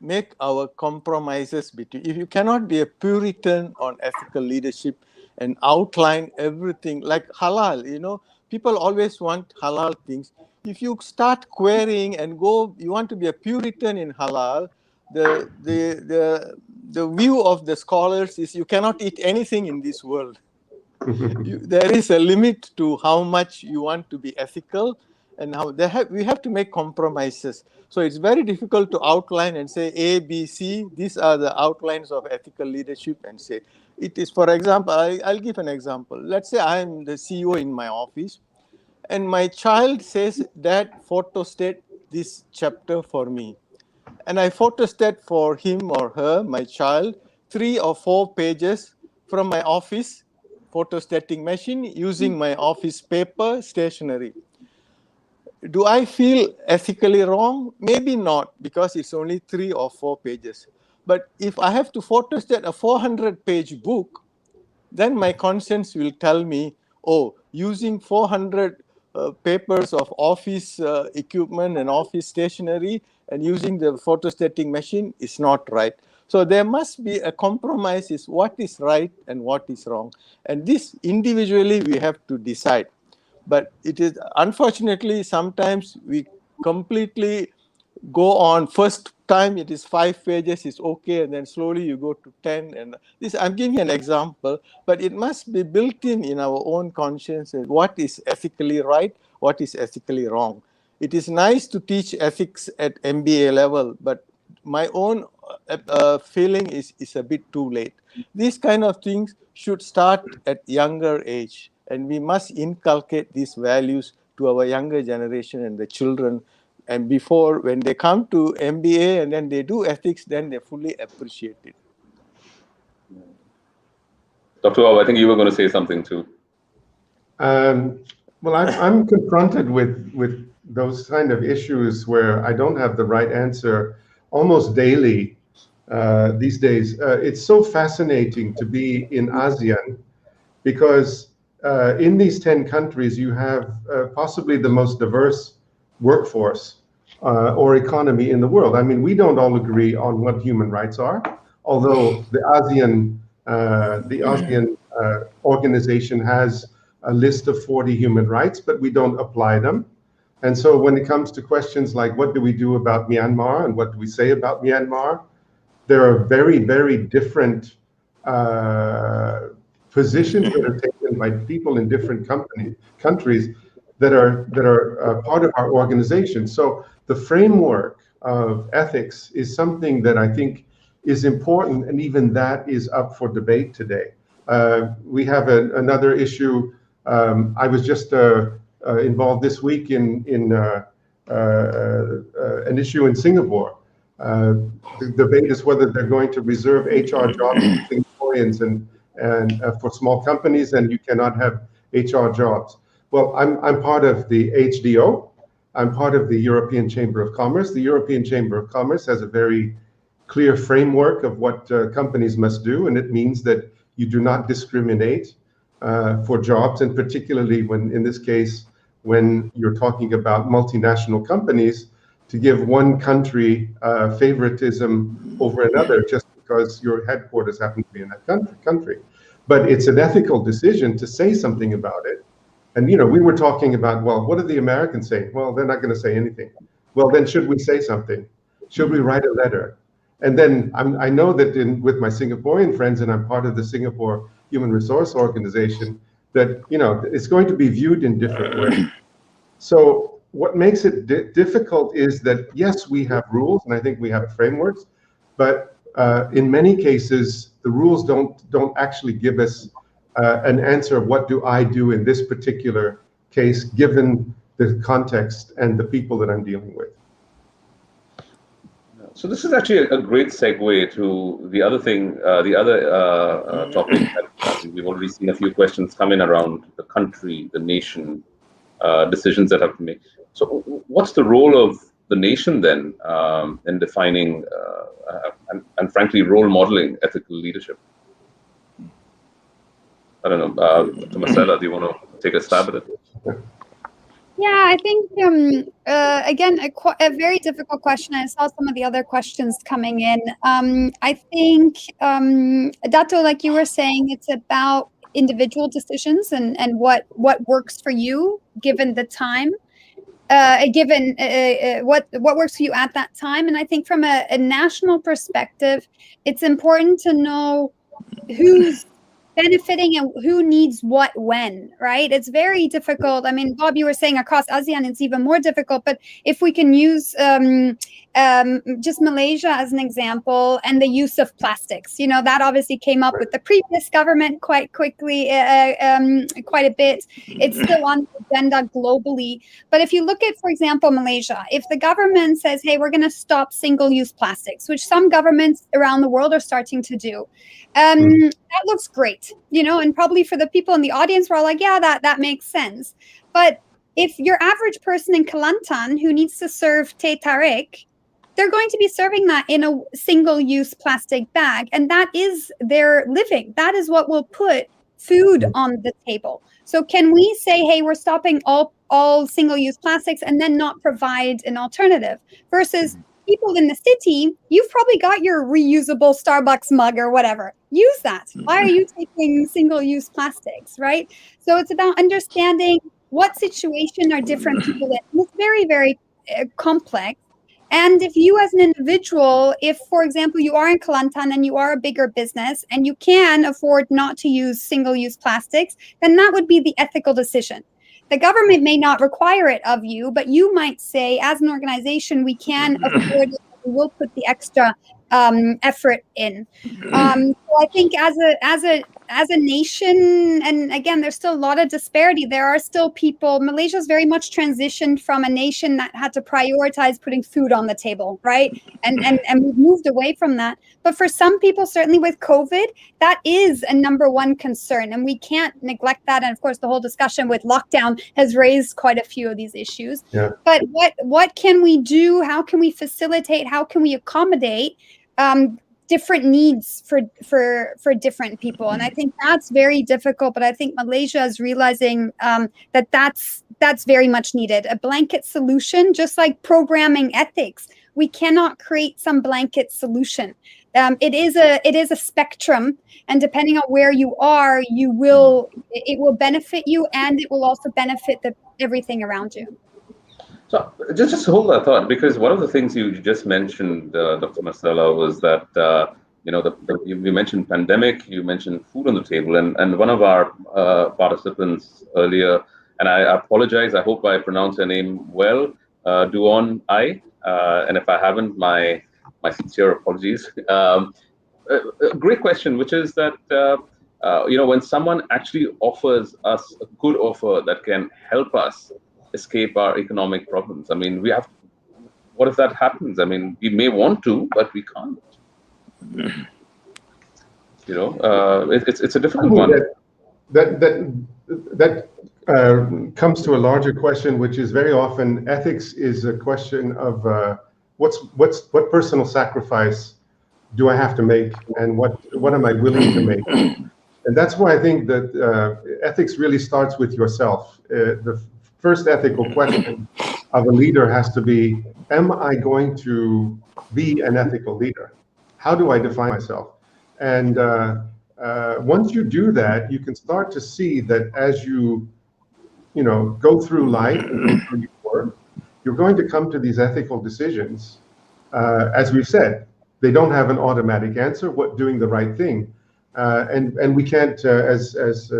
make our compromises between. If you cannot be a Puritan on ethical leadership and outline everything like halal, people always want halal things. If you start querying and you want to be a Puritan in halal, the view of the scholars is you cannot eat anything in this world. There is a limit to how much you want to be ethical, and how we have to make compromises. So it's very difficult to outline and say A, B, C. These are the outlines of ethical leadership, and say it is. For example, I'll give an example. Let's say I'm the CEO in my office, and my child says, "Dad, photostat this chapter for me," and I photostat for him or her, my child, 3 or 4 pages from my office photostating machine using my office paper stationery. Do I feel ethically wrong? Maybe not, because it's only 3 or 4 pages. But if I have to photostat a 400-page book, then my conscience will tell me, oh, using 400 papers of office equipment and office stationery and using the photostating machine is not right. So there must be a compromise, is what is right and what is wrong. And this individually we have to decide. But it is, unfortunately, sometimes we completely go on. First time it is 5 pages, is okay, and then slowly you go to 10. And this, I'm giving an example, but it must be built in our own conscience, what is ethically right, what is ethically wrong. It is nice to teach ethics at MBA level, but my own feeling is a bit too late. These kind of things should start at younger age. and we must inculcate these values to our younger generation and the children. And before, when they come to MBA and then they do ethics, then they fully appreciate it. Dr. Bob, I think you were going to say something too. Well, I'm confronted with those kind of issues where I don't have the right answer almost daily these days. It's so fascinating to be in ASEAN because in these 10 countries, you have possibly the most diverse workforce or economy in the world. I mean, we don't all agree on what human rights are, although the ASEAN organization has a list of 40 human rights, but we don't apply them. And so when it comes to questions like what do we do about Myanmar and what do we say about Myanmar, there are very, very different positions that are taken by people in different countries that are part of our organization. So the framework of ethics is something that I think is important, and even that is up for debate today. We have another issue. I was just involved this week in an issue in Singapore. The debate is whether they're going to reserve HR jobs for Singaporeans and for small companies, and you cannot have HR jobs. Well, I'm part of the HDO. I'm part of the European Chamber of Commerce. The European Chamber of Commerce has a very clear framework of what companies must do, and it means that you do not discriminate for jobs, and particularly when, in this case, when you're talking about multinational companies, to give one country favoritism over another just because your headquarters happen to be in that country. But it's an ethical decision to say something about it. And we were talking about, well, what are the Americans saying? Well, they're not going to say anything. Well, then should we say something? Should we write a letter? And then I know that with my Singaporean friends, and I'm part of the Singapore Human Resource Organization, that it's going to be viewed in different ways. So what makes it difficult is that, yes, we have rules, and I think we have frameworks, but in many cases, the rules don't actually give us an answer of what do I do in this particular case, given the context and the people that I'm dealing with. So this is actually a great segue to the other thing, the other topic that we've already seen a few questions come in around the country, the nation, decisions that have to make. So what's the role of the nation then in defining and frankly role modeling ethical leadership? I don't know, Dr. Marcella, do you want to take a stab at it? Yeah, I think, again, a very difficult question. I saw some of the other questions coming in. I think, Dato, like you were saying, it's about individual decisions and what works for you, given the time, given what works for you at that time. And I think from a national perspective, it's important to know who's benefiting and who needs what when, right? It's very difficult. I mean, Bob, you were saying across ASEAN, it's even more difficult. But if we can use just Malaysia as an example and the use of plastics, that obviously came up with the previous government quite quickly, quite a bit. It's still on the agenda globally. But if you look at, for example, Malaysia, if the government says, hey, we're going to stop single-use plastics, which some governments around the world are starting to do, that looks great, and probably for the people in the audience, we're all like, yeah, that makes sense. But if your average person in Kelantan who needs to serve teh tarik, they're going to be serving that in a single-use plastic bag, and that is their living. That is what will put food on the table. So can we say, hey, we're stopping all single-use plastics and then not provide an alternative? Versus people in the city, you've probably got your reusable Starbucks mug or whatever. Use that. Why are you taking single-use plastics, right? So it's about understanding what situation are different people in. It's very, very complex. And if you as an individual, if, for example, you are in Kelantan and you are a bigger business and you can afford not to use single-use plastics, then that would be the ethical decision. The government may not require it of you, but you might say, as an organization, we can afford it. We will put the extra effort in. So I think as a nation, and again, there's still a lot of disparity. There are still people. Malaysia's very much transitioned from a nation that had to prioritize putting food on the table, right? And we've moved away from that. But for some people, certainly with COVID, that is a number one concern, and we can't neglect that. And of course, the whole discussion with lockdown has raised quite a few of these issues. Yeah. But what can we do? How can we facilitate? How can we accommodate different needs for different people? And I think that's very difficult, but I think Malaysia is realizing that that's very much needed. A blanket solution, just like programming ethics, we cannot create some blanket solution. It is a spectrum, and depending on where you are, it will benefit you, and it will also benefit everything around you. So just hold that thought, because one of the things you just mentioned, Dr. Marcella, was that you mentioned pandemic, you mentioned food on the table, and one of our participants earlier, and I apologize, I hope I pronounced her name well, Duon Ai, and if I haven't, my sincere apologies. A great question, which is that when someone actually offers us a good offer that can help us escape our economic problems, I mean, what if that happens? I mean, we may want to, but we can't. It's a difficult one. That comes to a larger question, which is very often ethics is a question of what personal sacrifice do I have to make, and what am I willing to make? And that's why I think that ethics really starts with yourself. The first ethical question of a leader has to be, am I going to be an ethical leader? How do I define myself? And once you do that, you can start to see that as you go through life and go through your work, you're going to come to these ethical decisions. As we've said, they don't have an automatic answer. Doing the right thing, and we can't, as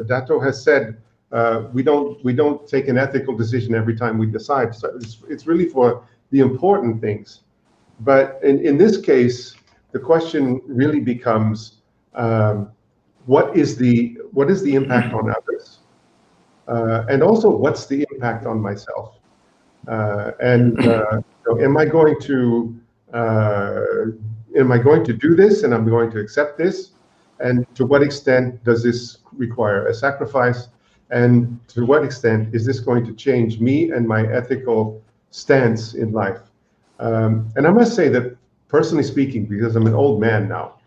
Dato has said, we don't take an ethical decision every time we decide. So it's really for the important things. But in this case, the question really becomes, what is the impact on others, and also what's the impact on myself, and am I going to do this, and I'm going to accept this, and to what extent does this require a sacrifice, and to what extent is this going to change me and my ethical stance in life? And I must say that, personally speaking, because I'm an old man now,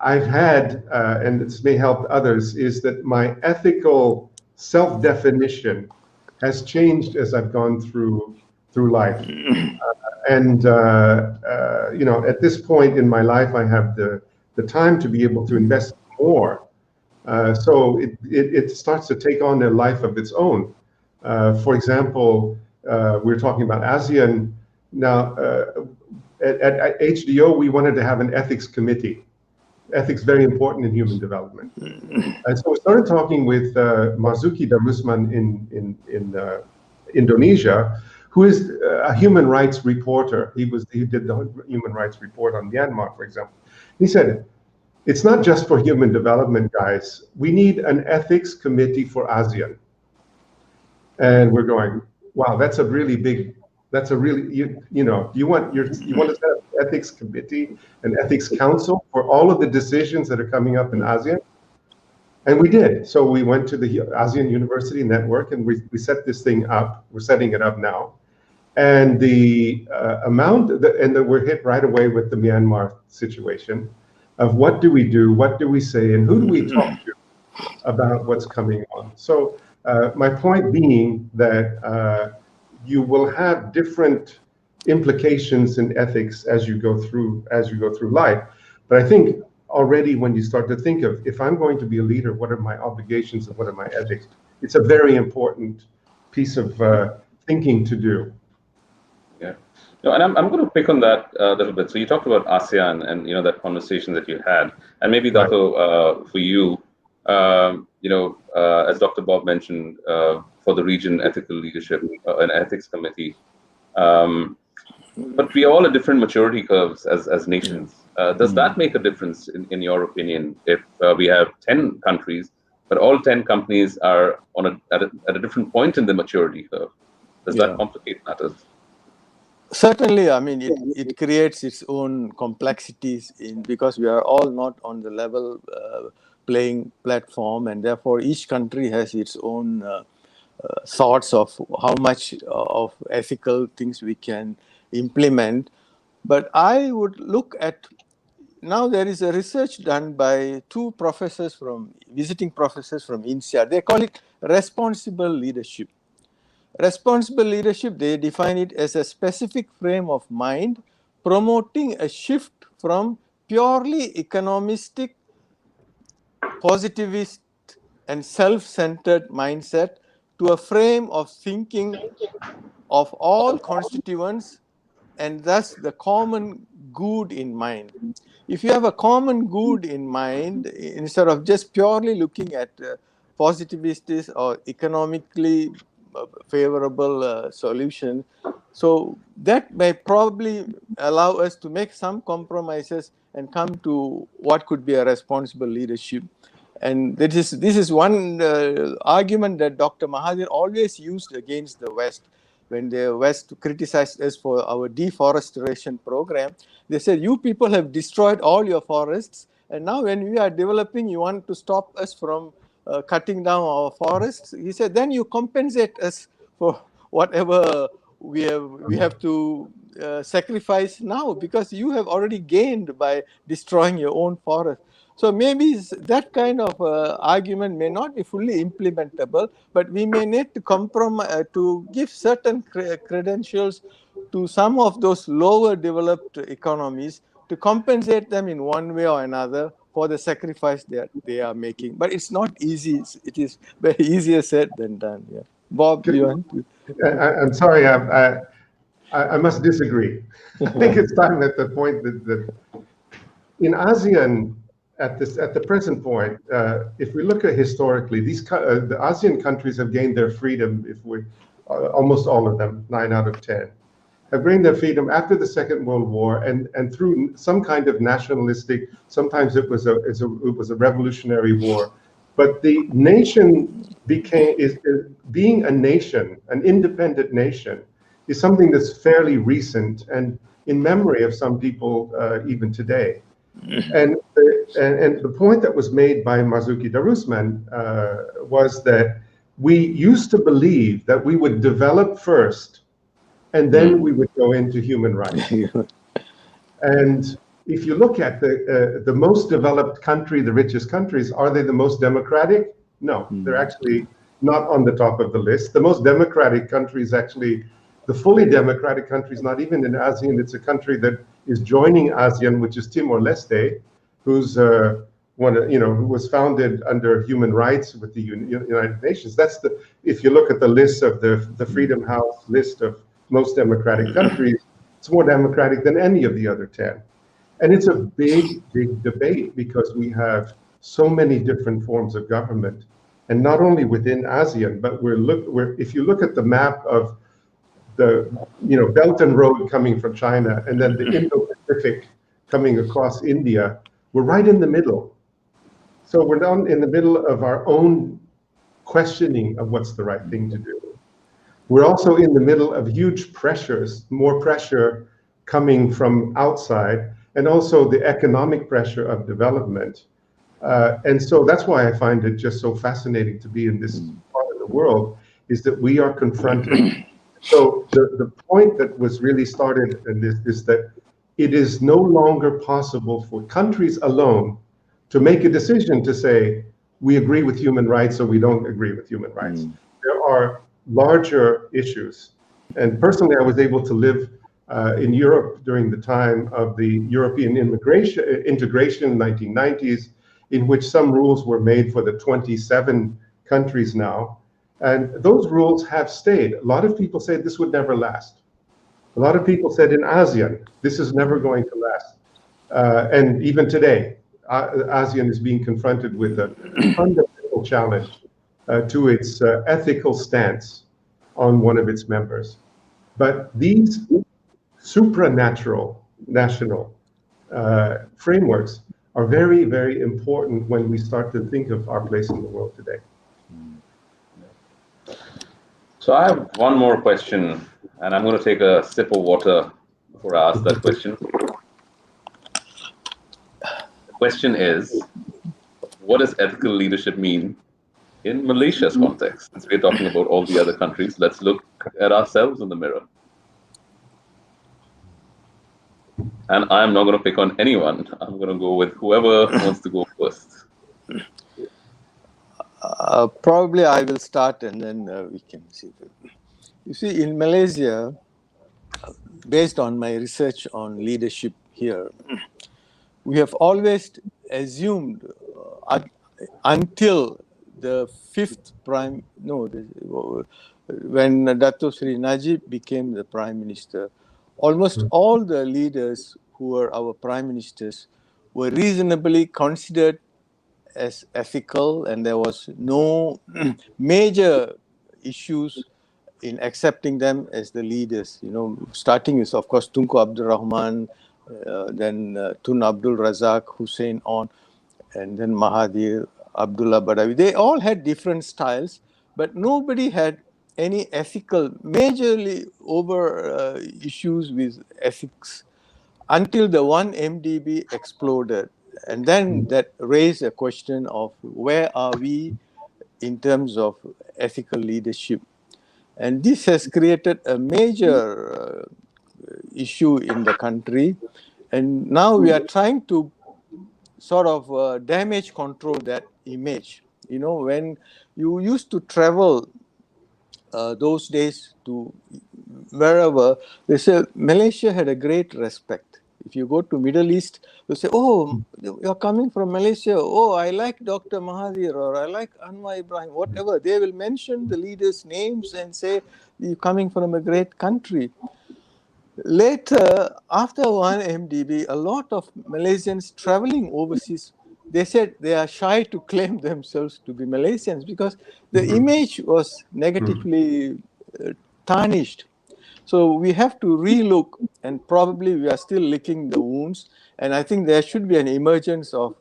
I've had, and this may help others, is that my ethical self-definition has changed as I've gone through life. And at this point in my life, I have the time to be able to invest more. So it starts to take on a life of its own. For example, we're talking about ASEAN. Now, at HDO, we wanted to have an ethics committee. Ethics very important in human development. And so we started talking with Marzuki Darusman in Indonesia, who is a human rights reporter. He did the human rights report on Myanmar, for example. He said, it's not just for human development, guys. We need an ethics committee for ASEAN. And we're going, wow, that's a really big, you want to set up an ethics committee, an ethics council for all of the decisions that are coming up in ASEAN? And we did. So we went to the ASEAN University Network, and we set this thing up. We're setting it up now. And the we're hit right away with the Myanmar situation of what do we do, what do we say, and who do we talk to about what's coming on. So my point being that you will have different implications in ethics as you go through life. But I think already when you start to think of, if I'm going to be a leader, what are my obligations and what are my ethics? It's a very important piece of thinking to do. Yeah. No, and I'm going to pick on that a little bit. So you talked about ASEAN and that conversation that you had, and maybe Dato, for you, as Dr. Bob mentioned, for the region ethical leadership, an ethics committee. but we are all at different maturity curves as nations. Does that make a difference in your opinion if we have 10 countries, but all 10 companies are at a different point in the maturity curve? Does that complicate matters? Certainly, I mean, it creates its own complexities because we are all not on the level playing platform, and therefore each country has its own thoughts of how much of ethical things we can implement. But I would look at, now there is a research done by two visiting professors from INSEAD. They call it responsible leadership. Responsible leadership, they define it as a specific frame of mind promoting a shift from purely economistic, positivist, and self-centered mindset to a frame of thinking of all constituents and thus the common good in mind. If you have a common good in mind, instead of just purely looking at positivistic or economically favorable solution, so that may probably allow us to make some compromises and come to what could be a responsible leadership. And this is one argument that Dr. Mahathir always used against the West. When the West criticized us for our deforestation program, they said, you people have destroyed all your forests, and now when we are developing, you want to stop us from cutting down our forests. He said, then you compensate us for whatever we have to sacrifice now, because you have already gained by destroying your own forest. So maybe that kind of argument may not be fully implementable, but we may need to compromise to give certain credentials to some of those lower developed economies to compensate them in one way or another for the sacrifice that they are making. But it's not easy. It is very easier said than done. Yeah. Bob, you want to? I'm sorry, I must disagree. I think it's time at the point that in ASEAN, at the present point, if we look at historically, the ASEAN countries have gained their freedom. If we almost all of them, 9 out of 10, have gained their freedom after the Second World War, and through some kind of nationalistic. Sometimes it was a revolutionary war, but the nation being a nation, an independent nation, is something that's fairly recent and in memory of some people even today. And the point that was made by Marzuki Darusman was that we used to believe that we would develop first, and then we would go into human rights. And if you look at the most developed country, the richest countries, are they the most democratic? No, they're actually not on the top of the list. The most democratic country is actually the fully democratic country is not even in ASEAN. It's a country that is joining ASEAN, which is Timor-Leste, who's who was founded under human rights with the United Nations. That's if you look at the list of the Freedom House list of most democratic countries, it's more democratic than any of the other 10. And it's a big, big debate because we have so many different forms of government, and not only within ASEAN, but if you look at the map of the Belt and Road coming from China, and then the Indo-Pacific coming across India, we're right in the middle. So we're down in the middle of our own questioning of what's the right thing to do. We're also in the middle of huge pressures, more pressure coming from outside, and also the economic pressure of development. And so that's why I find it just so fascinating to be in this part of the world, is that we are confronted. So the point that was really started in this is that it is no longer possible for countries alone to make a decision to say, we agree with human rights or we don't agree with human rights. There are larger issues. And personally, I was able to live in Europe during the time of the European integration in the 1990s, in which some rules were made for the 27 countries now. And those rules have stayed. A lot of people said this would never last. A lot of people said in ASEAN, this is never going to last. And even today, ASEAN is being confronted with a fundamental challenge to its ethical stance on one of its members. But these supranational national frameworks are very, very important when we start to think of our place in the world today. So I have one more question, and I'm going to take a sip of water before I ask that question. The question is, what does ethical leadership mean in Malaysia's context? Since we're talking about all the other countries, let's look at ourselves in the mirror. And I'm not going to pick on anyone. I'm going to go with whoever wants to go first. Probably I will start and then we can see. You see, in Malaysia, based on my research on leadership here, we have always assumed until the when Dato Sri Najib became the Prime Minister, almost all the leaders who were our Prime Ministers were reasonably considered as ethical, and there was no major issues in accepting them as the leaders. You know, starting with, of course, Tunku Abdul Rahman, then Tun Abdul Razak, Hussein on, and then Mahathir, Abdullah Badawi. They all had different styles, but nobody had any ethical, majorly over issues with ethics until the 1MDB exploded. And then that raised a question of where are we in terms of ethical leadership? And this has created a major issue in the country. And now we are trying to sort of damage control that image. You know, when you used to travel those days to wherever, they say Malaysia had a great respect. If you go to Middle East, they say, oh, you're coming from Malaysia. Oh, I like Dr. Mahathir, or I like Anwar Ibrahim, whatever. They will mention the leaders' names and say, you're coming from a great country. Later, after 1MDB, a lot of Malaysians traveling overseas, they said they are shy to claim themselves to be Malaysians because the image was negatively tarnished. So we have to relook, and probably we are still licking the wounds. And I think there should be an emergence of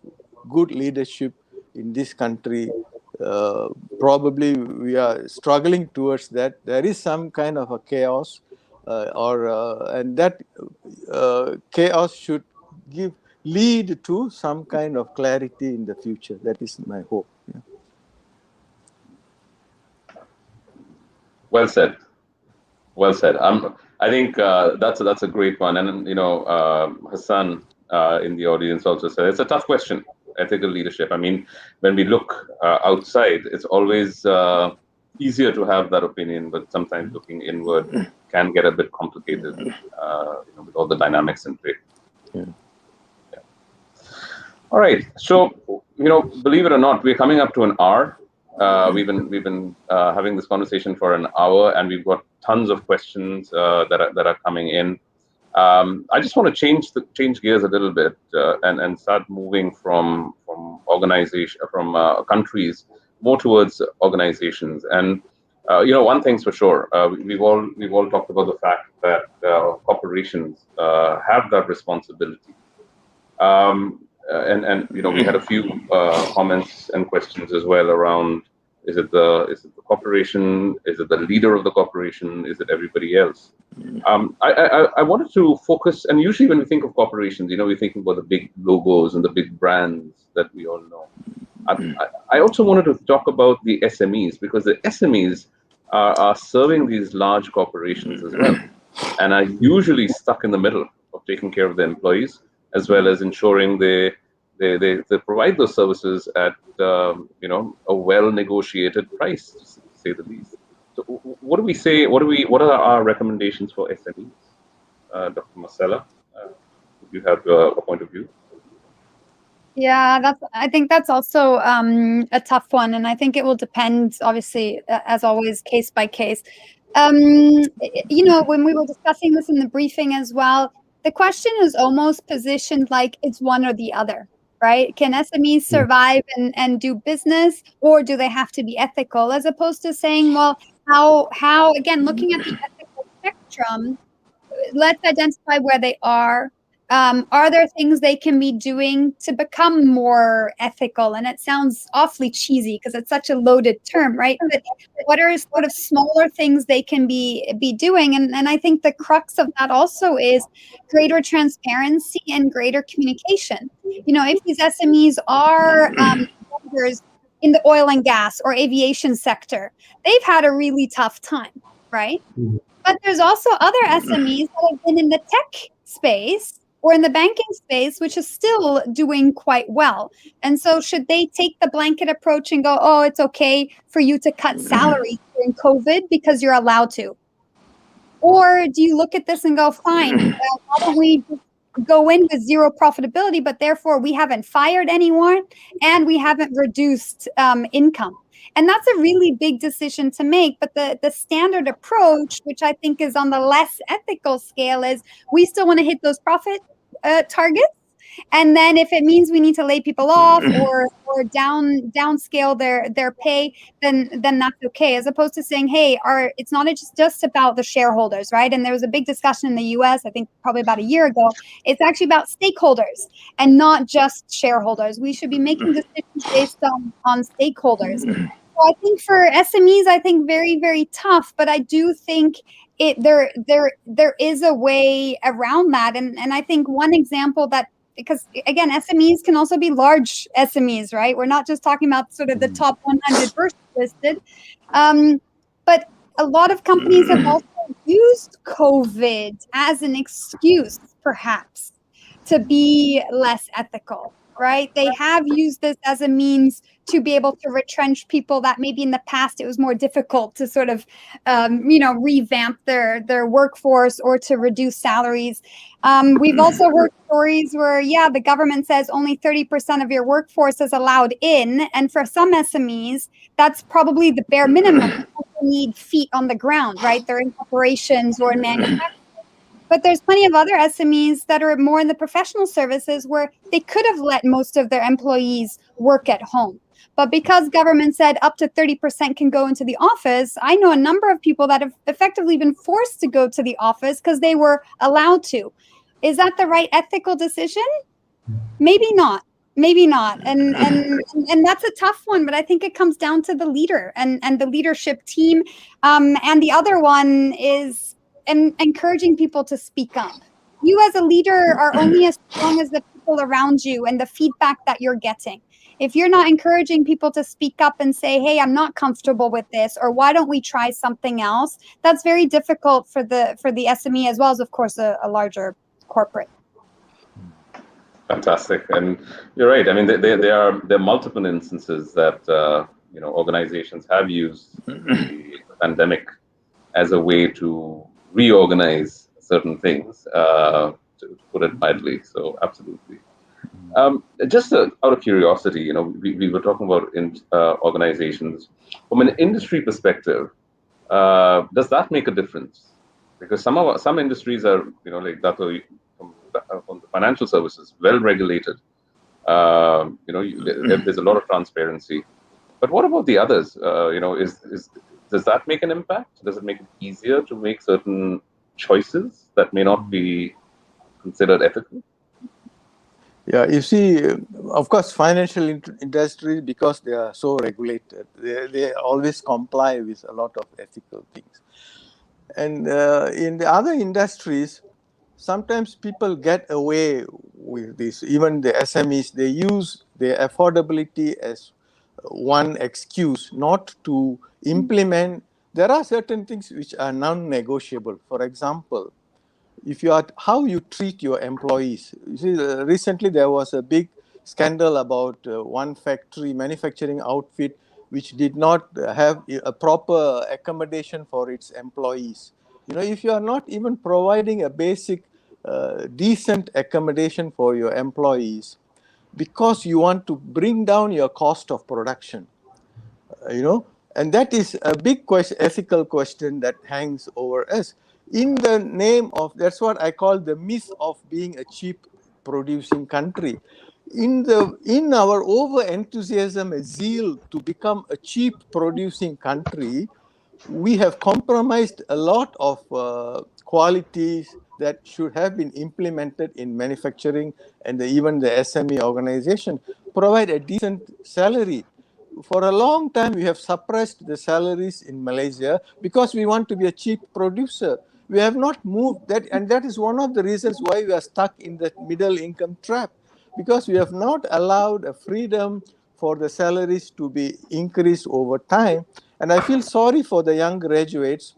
good leadership in this country. Probably we are struggling towards that. There is some kind of a chaos, and that chaos should lead to some kind of clarity in the future. That is my hope. Yeah. Well said. Well said. I think that's a great one. And you know, Hassan in the audience also said it's a tough question. Ethical leadership. I mean, when we look outside, it's always easier to have that opinion, but sometimes looking inward can get a bit complicated. You know, with all the dynamics in play. Yeah. Yeah. All right. So, you know, believe it or not, we're coming up to an hour. We've been having this conversation for an hour, and we've got tons of questions that are coming in. I just want to change gears a little bit and start moving from countries more towards organizations. And you know, one thing's for sure, we've all talked about the fact that corporations have that responsibility. And you know, we had a few comments and questions as well around: is it the corporation? Is it the leader of the corporation? Is it everybody else? I wanted to focus, and usually when we think of corporations, you know, we're thinking about the big logos and the big brands that we all know. I also wanted to talk about the SMEs, because the SMEs are serving these large corporations as well, and are usually stuck in the middle of taking care of the employees, as well as ensuring they provide those services at you know, a well negotiated price, to say the least. So what do we say? What are our recommendations for SMEs? Dr. Marcella, do you have a point of view? Yeah, I think that's also a tough one, and I think it will depend, obviously, as always, case by case. You know, when we were discussing this in the briefing as well, the question is almost positioned like it's one or the other, right? Can SMEs survive and do business, or do they have to be ethical? As opposed to saying, well, how again, looking at the ethical spectrum, let's identify where they are. Are there things they can be doing to become more ethical? And it sounds awfully cheesy because it's such a loaded term, right? But what are sort of smaller things they can be doing? And I think the crux of that also is greater transparency and greater communication. If these SMEs are vendors in the oil and gas or aviation sector, they've had a really tough time, right? But there's also other SMEs that have been in the tech space or in the banking space, which is still doing quite well. And so should they take the blanket approach and go, oh, it's okay for you to cut salaries during COVID because you're allowed to? Or do you look at this and go, fine, why don't we just go in with zero profitability, but therefore we haven't fired anyone and we haven't reduced income? And that's a really big decision to make. But the standard approach, which I think is on the less ethical scale, is we still want to hit those profit targets. And then if it means we need to lay people off or downscale their pay, then that's okay. As opposed to saying, hey, it's not just about the shareholders, right? And there was a big discussion in the US, I think probably about a year ago. It's actually about stakeholders and not just shareholders. We should be making decisions based on stakeholders. So I think for SMEs, I think very, very tough, but I do think there is a way around that. And I think one example that, because again, SMEs can also be large SMEs, right? We're not just talking about sort of the top 100 first listed. But a lot of companies have also used COVID as an excuse, perhaps, to be less ethical, right? They have used this as a means to be able to retrench people that maybe in the past it was more difficult to sort of, revamp their workforce or to reduce salaries. We've also heard stories where, the government says only 30% of your workforce is allowed in. And for some SMEs, that's probably the bare minimum. You also need feet on the ground, right? They're in operations or in manufacturing. But there's plenty of other SMEs that are more in the professional services where they could have let most of their employees work at home. But because government said up to 30% can go into the office, I know a number of people that have effectively been forced to go to the office because they were allowed to. Is that the right ethical decision? Maybe not. Maybe not. And that's a tough one, but I think it comes down to the leader and the leadership team. And the other one is encouraging people to speak up. You as a leader are only as strong as the people around you and the feedback that you're getting. If you're not encouraging people to speak up and say, hey, I'm not comfortable with this, or why don't we try something else? That's very difficult for the SME as well as, of course, a larger corporate. Fantastic, and you're right. I mean, there are multiple instances that organizations have used the pandemic as a way to reorganize certain things, to put it mildly. So, absolutely. Just out of curiosity, we were talking about organizations from an industry perspective. Does that make a difference? Because some industries are, like that from the financial services, well regulated. There's a lot of transparency. But what about the others? Does that make an impact? Does it make it easier to make certain choices that may not be considered ethical? Yeah, you see, of course, financial industry, because they are so regulated, they always comply with a lot of ethical things. And in the other industries, sometimes people get away with this. Even the SMEs, they use the affordability as one excuse not to implement. There are certain things which are non-negotiable. For example, how you treat your employees. You see, recently there was a big scandal about one manufacturing outfit, which did not have a proper accommodation for its employees. If you are not even providing a basic decent accommodation for your employees, because you want to bring down your cost of production, and that is a big ethical question that hangs over us. In the name of, that's what I call the myth of being a cheap producing country. In our over enthusiasm and zeal to become a cheap producing country, we have compromised a lot of qualities that should have been implemented in manufacturing, and even the SME organization provide a decent salary. For a long time, we have suppressed the salaries in Malaysia because we want to be a cheap producer. We have not moved that, and that is one of the reasons why we are stuck in the middle income trap, because we have not allowed a freedom for the salaries to be increased over time. And I feel sorry for the young graduates,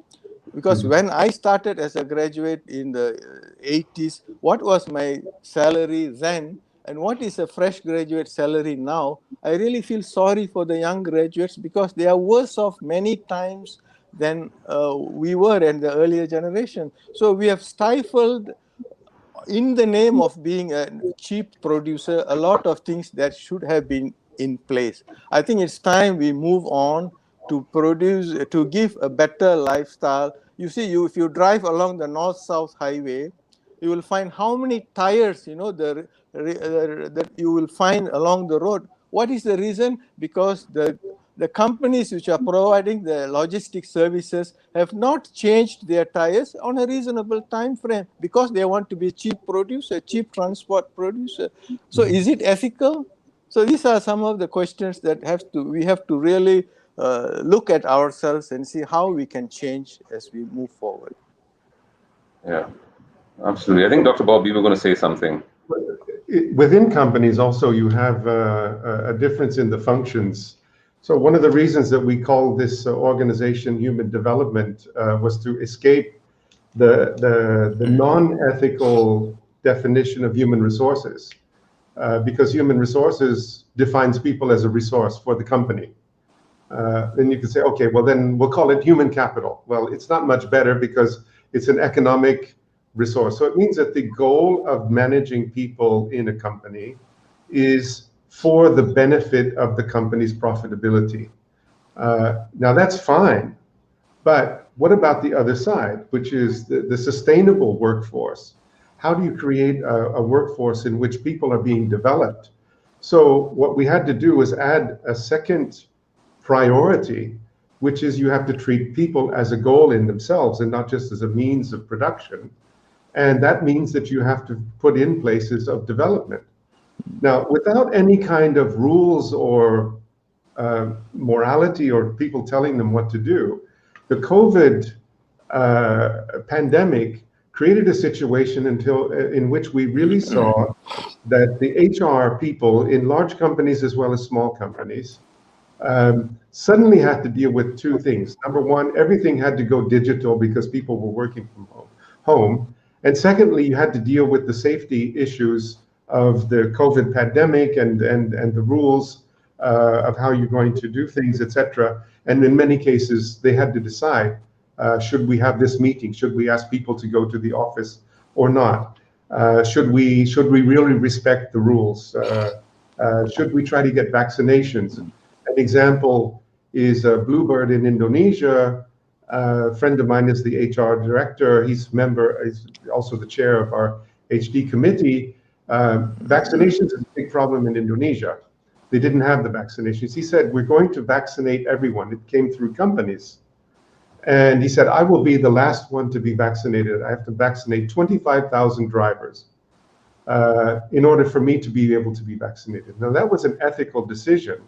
because when I started as a graduate in the 80s, what was my salary then and what is a fresh graduate salary now? I really feel sorry for the young graduates, because they are worse off many times than we were in the earlier generation. So we have stifled, in the name of being a cheap producer, a lot of things that should have been in place. I think it's time we move on to produce, to give a better lifestyle. You see, if you drive along the north-south highway, you will find how many tires, that you will find along the road. What is the reason? Because the companies which are providing the logistic services have not changed their tires on a reasonable time frame, because they want to be cheap producer, cheap transport producer. So is it ethical? So these are some of the questions that we have to really look at ourselves and see how we can change as we move forward. Yeah, absolutely. I think, Dr. Bob, you were going to say something. Within companies also, you have a difference in the functions. So one of the reasons that we call this organization human development was to escape the non-ethical definition of human resources, because human resources defines people as a resource for the company. Then you could say, okay, well then we'll call it human capital. Well, it's not much better, because it's an economic resource. So it means that the goal of managing people in a company is for the benefit of the company's profitability. Now that's fine, but what about the other side, which is the sustainable workforce? How do you create a workforce in which people are being developed? So what we had to do was add a second priority, which is you have to treat people as a goal in themselves and not just as a means of production. And that means that you have to put in places of development. Now, without any kind of rules or morality or people telling them what to do, the COVID pandemic created a situation in which we really saw that the HR people in large companies as well as small companies suddenly had to deal with two things. Number one, everything had to go digital because people were working from home. And secondly, you had to deal with the safety issues of the COVID pandemic and the rules of how you're going to do things, etc. And in many cases, they had to decide, should we have this meeting? Should we ask people to go to the office or not? Should we really respect the rules? Should we try to get vaccinations? An example is Bluebird in Indonesia. A friend of mine is the HR director. He's also the chair of our HD committee. Vaccinations is a big problem in Indonesia. They didn't have the vaccinations. He said, we're going to vaccinate everyone. It came through companies. And he said, I will be the last one to be vaccinated. I have to vaccinate 25,000 drivers in order for me to be able to be vaccinated. Now, that was an ethical decision.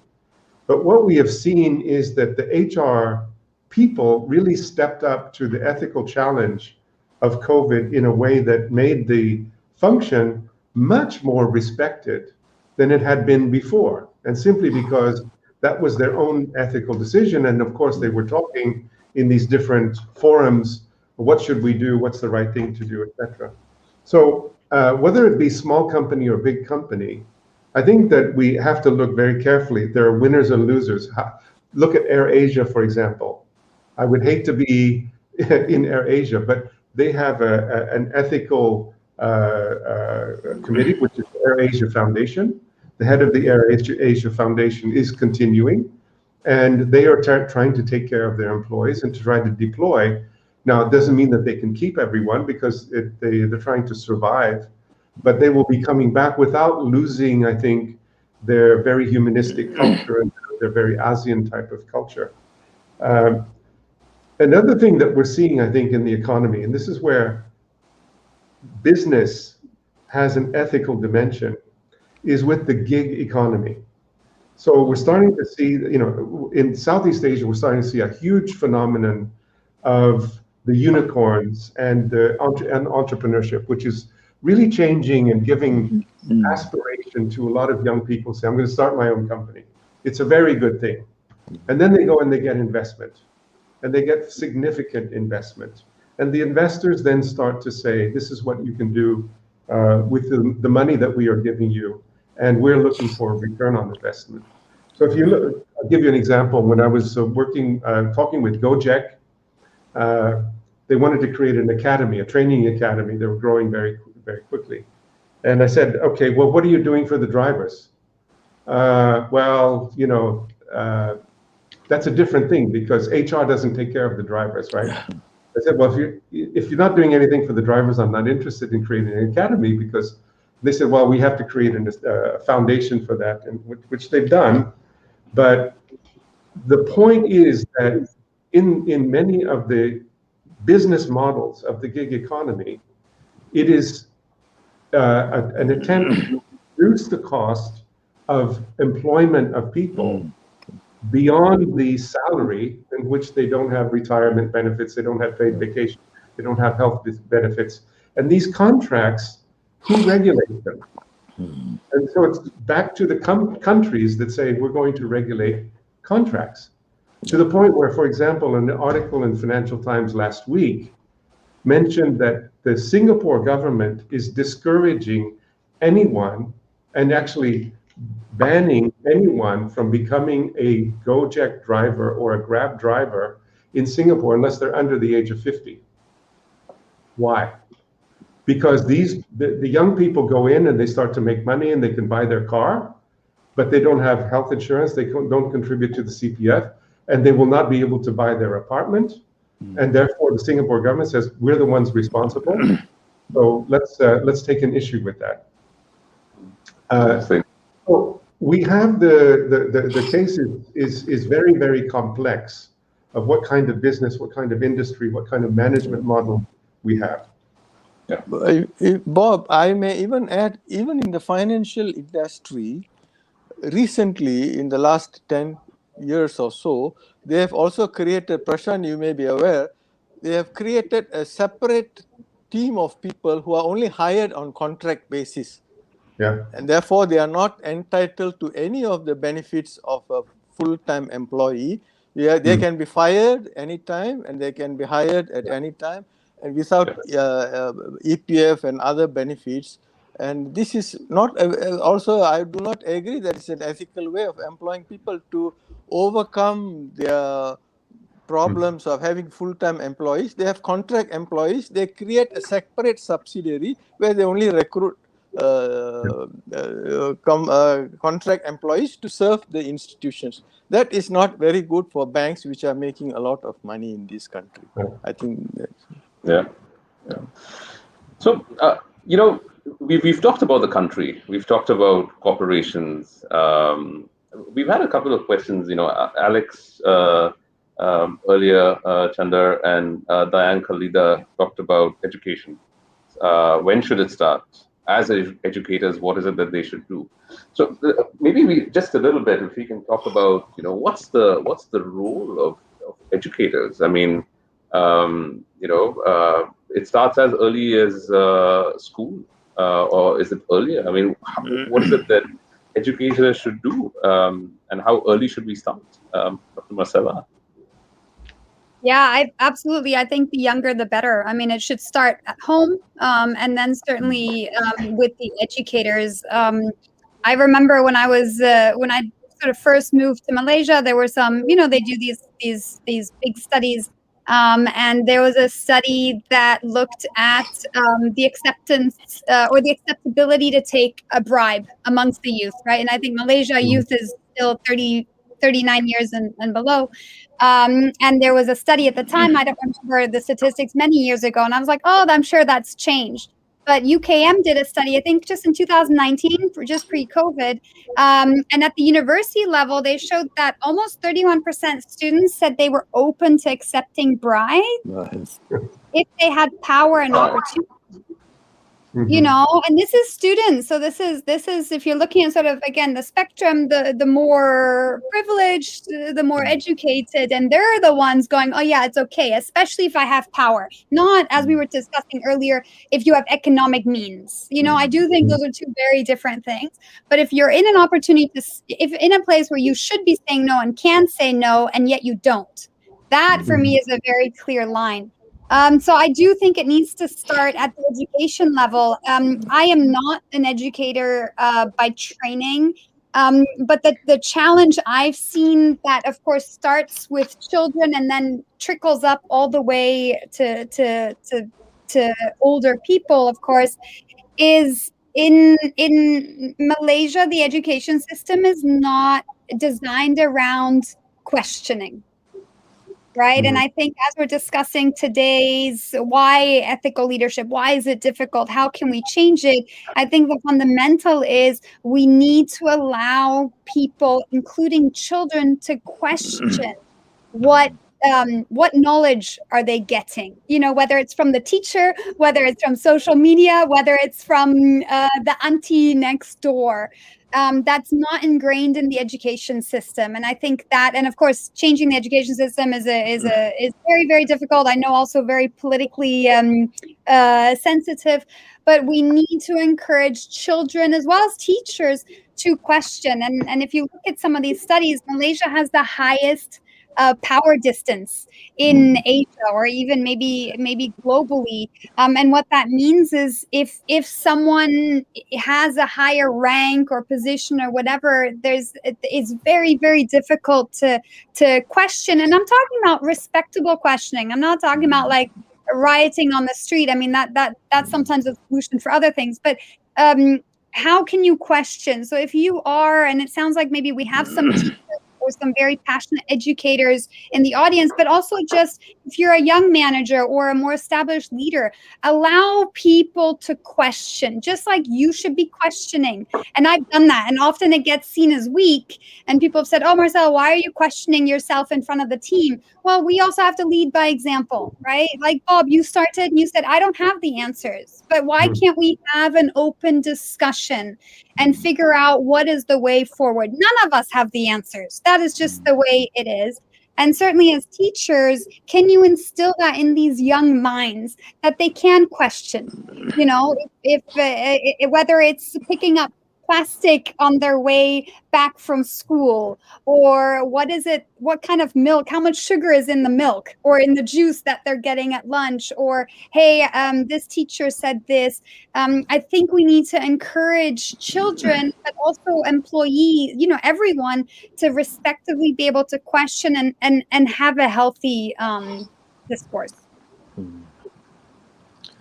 But what we have seen is that the HR people really stepped up to the ethical challenge of COVID in a way that made the function much more respected than it had been before. And simply because that was their own ethical decision. And of course, they were talking in these different forums, what should we do? What's the right thing to do, etc. So whether it be small company or big company, I think that we have to look very carefully. There are winners and losers. Look at AirAsia, for example. I would hate to be in AirAsia, but they have an ethical committee, which is AirAsia Foundation. The head of the AirAsia Foundation is continuing, and they are trying to take care of their employees and to try to deploy. Now, it doesn't mean that they can keep everyone, because they're trying to survive, but they will be coming back without losing, I think, their very humanistic culture and their very ASEAN type of culture. Another thing that we're seeing, I think, in the economy, and this is where business has an ethical dimension, is with the gig economy. So we're starting to see, in Southeast Asia, we're starting to see a huge phenomenon of the unicorns and entrepreneurship, which is really changing and giving aspiration to a lot of young people. Say, I'm going to start my own company. It's a very good thing. And then they go and they get investment, and they get significant investment. And the investors then start to say, this is what you can do with the money that we are giving you, and we're looking for a return on investment. So if you look, I'll give you an example. When I was talking with Gojek, they wanted to create an academy, a training academy. They were growing very, very quickly. And I said, okay, well, what are you doing for the drivers? That's a different thing, because HR doesn't take care of the drivers, right? I said, well, if you're not doing anything for the drivers, I'm not interested in creating an academy, because they said, well, we have to create a foundation for that, and which they've done. But the point is that in many of the business models of the gig economy, it is an attempt to reduce the cost of employment of people beyond the salary, in which they don't have retirement benefits, they don't have paid vacation, they don't have health benefits. And these contracts, who regulates them? And so it's back to the countries that say, we're going to regulate contracts. To the point where, for example, an article in Financial Times last week mentioned that the Singapore government is discouraging anyone, and actually banning anyone from becoming a Gojek driver or a Grab driver in Singapore unless they're under the age of 50. Why? Because the young people go in and they start to make money and they can buy their car, but they don't have health insurance, they don't contribute to the CPF, and they will not be able to buy their apartment. And therefore the Singapore government says, we're the ones responsible. So let's take an issue with that. So we have the case is very, very complex of what kind of business, what kind of industry, what kind of management model we have. Yeah. Bob, I may even add, even in the financial industry, recently, in the last 10 years or so, they have also created, Prashant, you may be aware, they have created a separate team of people who are only hired on contract basis. Yeah. And therefore, they are not entitled to any of the benefits of a full-time employee. They can be fired anytime, and they can be hired at any time, and without EPF and other benefits. And this is not, also I do not agree that it's an ethical way of employing people to overcome their problems of having full-time employees. They have contract employees. They create a separate subsidiary where they only recruit contract employees to serve the institutions. That is not very good for banks, which are making a lot of money in this country. I think that's... Yeah. So, we've talked about the country. We've talked about corporations. We've had a couple of questions. Alex earlier, Chandar and Dayan Khalida talked about education. When should it start? As educators, what is it that they should do? So maybe we just a little bit, if we can talk about, what's the role of educators? I mean, it starts as early as school, or is it earlier? I mean, what is it that educators should do, and how early should we start? Dr. Marcella? Yeah, absolutely. I think the younger, the better. I mean, it should start at home, and then certainly with the educators. I remember when I sort of first moved to Malaysia, there were some, they do these big studies, and there was a study that looked at the acceptance or the acceptability to take a bribe amongst the youth, right? And I think Malaysia youth is still 39 years and below. And there was a study at the time, I don't remember the statistics, many years ago, and I was like, oh, I'm sure that's changed. but UKM did a study, I think just in 2019, for just pre-COVID. And at the university level, they showed that almost 31% students said they were open to accepting bribes if they had power and opportunity. You know, and this is students. So this is if you're looking at sort of, again, the spectrum, the more privileged, the more educated, and they're the ones going, oh yeah, it's okay, especially if I have power. Not, as we were discussing earlier, if you have economic means. You know, I do think those are two very different things. But if you're in an opportunity to, if in a place where you should be saying no and can say no, and yet you don't, that for me is a very clear line. So I do think it needs to start at the education level. I am not an educator by training, but the challenge I've seen that, of course, starts with children and then trickles up all the way to older people, of course, is in Malaysia, the education system is not designed around questioning. Right. And I think as we're discussing today's why ethical leadership, why is it difficult? How can we change it? I think the fundamental is we need to allow people, including children, to question what knowledge are they getting? You know, whether it's from the teacher, whether it's from social media, whether it's from the auntie next door. That's not ingrained in the education system, and I think that, and of course, changing the education system is very, very difficult. I know, also very politically sensitive, but we need to encourage children as well as teachers to question. And if you look at some of these studies, Malaysia has the highest power distance in Asia, or even maybe globally. And what that means is if someone has a higher rank or position or whatever, it's very, very difficult to question. And I'm talking about respectable questioning. I'm not talking about like rioting on the street. I mean, that's sometimes a solution for other things, but how can you question? So if you are, and it sounds like maybe we have some teachers or some very passionate educators in the audience, but also just if you're a young manager or a more established leader, allow people to question, just like you should be questioning. And I've done that, and often it gets seen as weak, and people have said, oh, Marcel, why are you questioning yourself in front of the team? Well, we also have to lead by example, right? Like Bob, you started, you said, I don't have the answers, but why can't we have an open discussion and figure out what is the way forward? None of us have the answers. That is just the way it is. And certainly as teachers, can you instill that in these young minds that they can question? You know, if whether it's picking up plastic on their way back from school, or what kind of milk, how much sugar is in the milk or in the juice that they're getting at lunch, or hey, this teacher said this. I think we need to encourage children, but also employees, you know, everyone, to respectively be able to question and have a healthy discourse.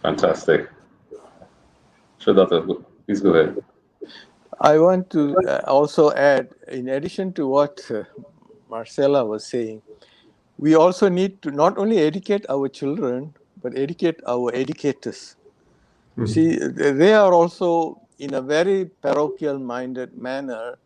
Fantastic. Siddhartha, please go ahead. I want to also add, in addition to what Marcella was saying, we also need to not only educate our children, but educate our educators. You see, they are also, in a very parochial-minded manner,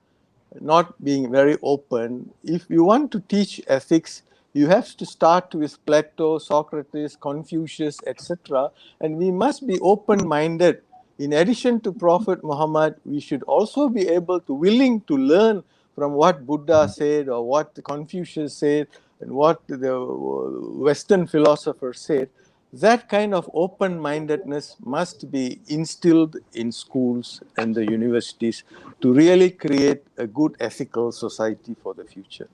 not being very open. If you want to teach ethics, you have to start with Plato, Socrates, Confucius, etc. And we must be open-minded. In addition to Prophet Muhammad, we should also be willing to learn from what Buddha said, or what Confucius said, and what the Western philosophers said. That kind of open-mindedness must be instilled in schools and the universities to really create a good ethical society for the future.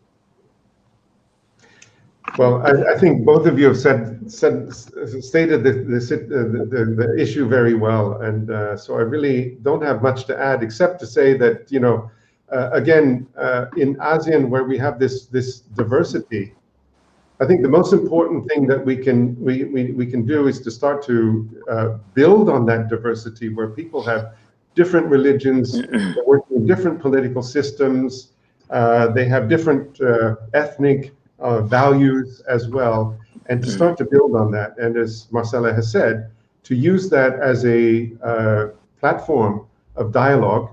Well, I think both of you have stated the issue very well, and so I really don't have much to add, except to say that, you know, again, in ASEAN, where we have this diversity, I think the most important thing that we can do is to start to build on that diversity, where people have different religions, they're working in different political systems, they have different ethnic values as well, and to start to build on that. And as Marcella has said, to use that as a platform of dialogue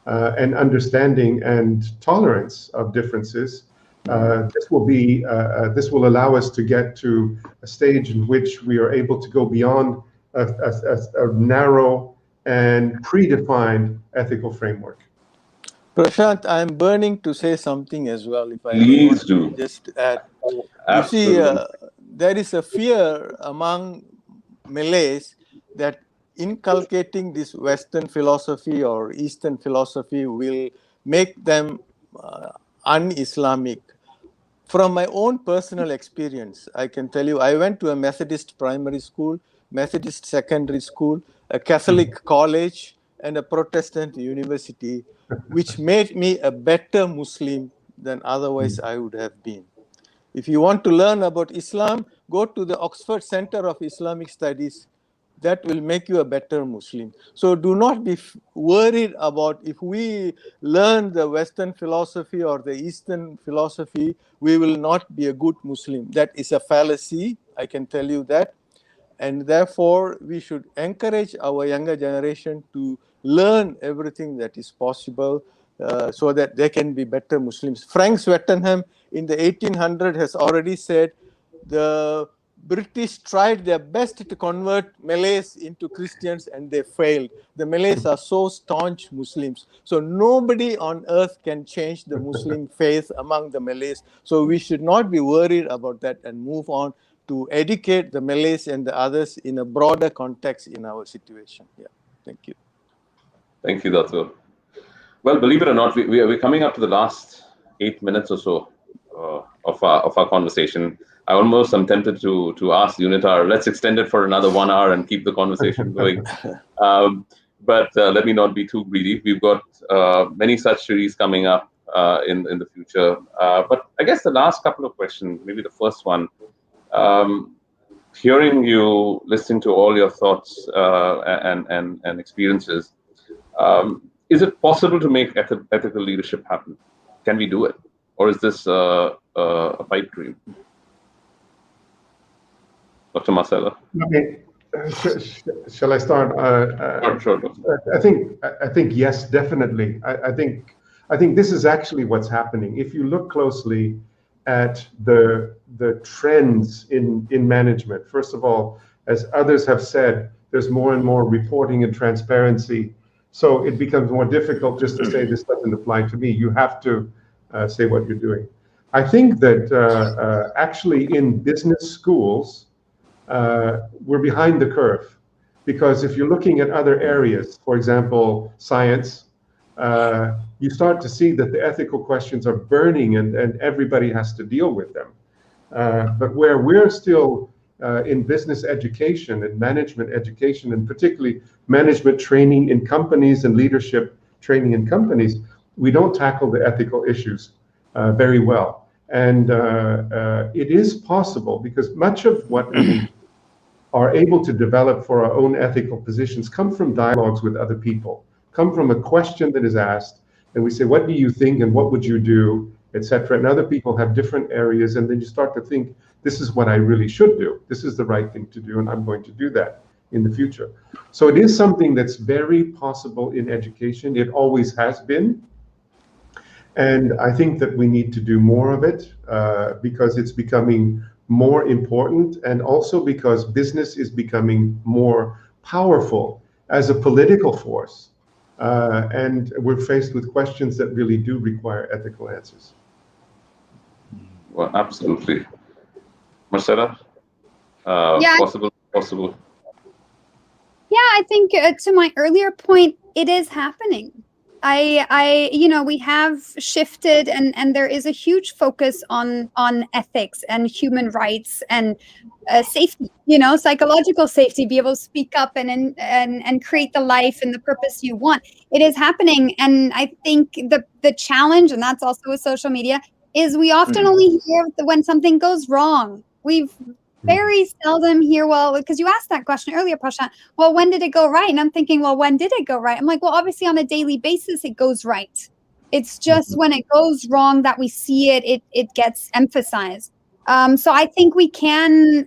and understanding and tolerance of differences. This will allow us to get to a stage in which we are able to go beyond a narrow and predefined ethical framework. Prashant, I'm burning to say something as well, if I may Please do. just add. Absolutely. You see, there is a fear among Malays that inculcating this Western philosophy or Eastern philosophy will make them un-Islamic. From my own personal experience, I can tell you, I went to a Methodist primary school, Methodist secondary school, a Catholic college, and a Protestant university, which made me a better Muslim than otherwise I would have been. If you want to learn about Islam, go to the Oxford Center of Islamic Studies. That will make you a better Muslim. So do not be worried about if we learn the Western philosophy or the Eastern philosophy, we will not be a good Muslim. That is a fallacy, I can tell you that. And therefore, we should encourage our younger generation to learn everything that is possible so that they can be better Muslims. Frank Swettenham in the 1800s has already said the British tried their best to convert Malays into Christians and they failed. The Malays are so staunch Muslims. So nobody on earth can change the Muslim faith among the Malays. So we should not be worried about that and move on to educate the Malays and the others in a broader context in our situation. Yeah, thank you. Thank you, Dato. Well, believe it or not, we're coming up to the last 8 minutes or so of our conversation. I almost am tempted to ask UNITAR, let's extend it for another 1 hour and keep the conversation going. But let me not be too greedy. We've got many such series coming up in the future. But I guess the last couple of questions, maybe the first one, hearing you, listening to all your thoughts and experiences, is it possible to make ethical leadership happen? Can we do it? Or is this a pipe dream? Dr. Marcella? Okay. Shall I start? Sure. I think yes, definitely. I think this is actually what's happening. If you look closely at the trends in management, first of all, as others have said, there's more and more reporting and transparency. So it becomes more difficult just to say this doesn't apply to me. You have to say what you're doing. I think that actually in business schools, we're behind the curve, because if you're looking at other areas, for example, science, you start to see that the ethical questions are burning and everybody has to deal with them. But where we're still in business education and management education, and particularly management training in companies and leadership training in companies, we don't tackle the ethical issues very well. And it is possible, because much of what we are able to develop for our own ethical positions come from dialogues with other people, come from a question that is asked, and we say, what do you think and what would you do, etc. And other people have different areas, and then you start to think, this is what I really should do. This is the right thing to do, and I'm going to do that in the future. So it is something that's very possible in education. It always has been. And I think that we need to do more of it because it's becoming more important, and also because business is becoming more powerful as a political force. And we're faced with questions that really do require ethical answers. Well, absolutely. Marcella? Yeah. Possible. Yeah, I think to my earlier point, it is happening. We have shifted, and there is a huge focus on ethics and human rights and safety, psychological safety, be able to speak up and create the life and the purpose you want. It is happening. And I think the challenge, and that's also with social media, is we often only hear when something goes wrong. We've very seldom hear, well, because you asked that question earlier, Prashant, well, when did it go right? And I'm thinking, well, when did it go right? I'm like, well, obviously on a daily basis, it goes right. It's just when it goes wrong that we see it gets emphasized. So I think we can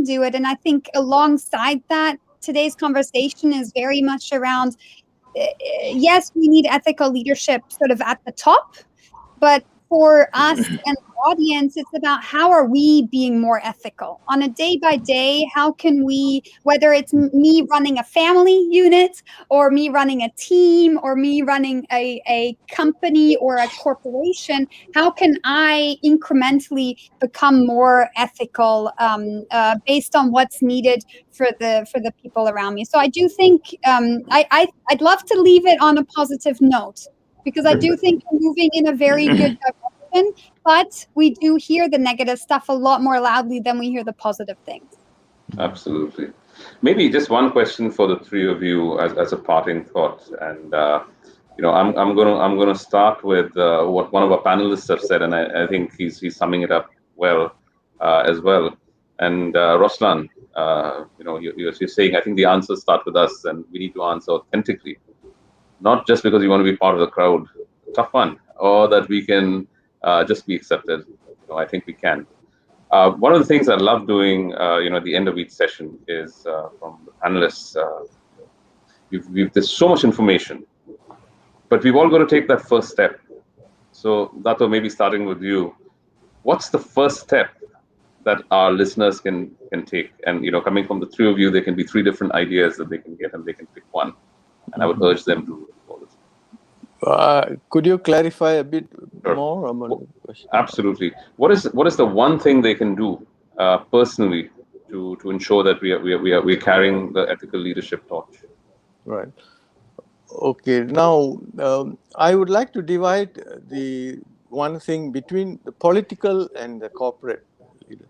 do it. And I think alongside that, today's conversation is very much around, yes, we need ethical leadership sort of at the top, but for us and the audience, it's about how are we being more ethical on a day by day? How can we, whether it's me running a family unit or me running a team or me running a company or a corporation, how can I incrementally become more ethical based on what's needed for the people around me? So I do think I'd love to leave it on a positive note, because I do think we're moving in a very good direction, but we do hear the negative stuff a lot more loudly than we hear the positive things. Absolutely. Maybe just one question for the three of you as a parting thought, and I'm gonna start with what one of our panelists have said, and I think he's summing it up well as well. And Ruslan, you're saying I think the answers start with us, and we need to answer authentically, not just because we want to be part of the crowd, tough one, or that we can just be accepted. I think we can. One of the things I love doing, at the end of each session is from the panelists. There's so much information, but we've all got to take that first step. So, Dato, maybe starting with you, what's the first step that our listeners can take? And coming from the three of you, there can be three different ideas that they can get, and they can pick one. And I would urge them to follow this. Could you clarify a bit more about the question? Absolutely. What is the one thing they can do personally to ensure that we're carrying the ethical leadership torch? Right. Okay. Now, I would like to divide the one thing between the political and the corporate leader.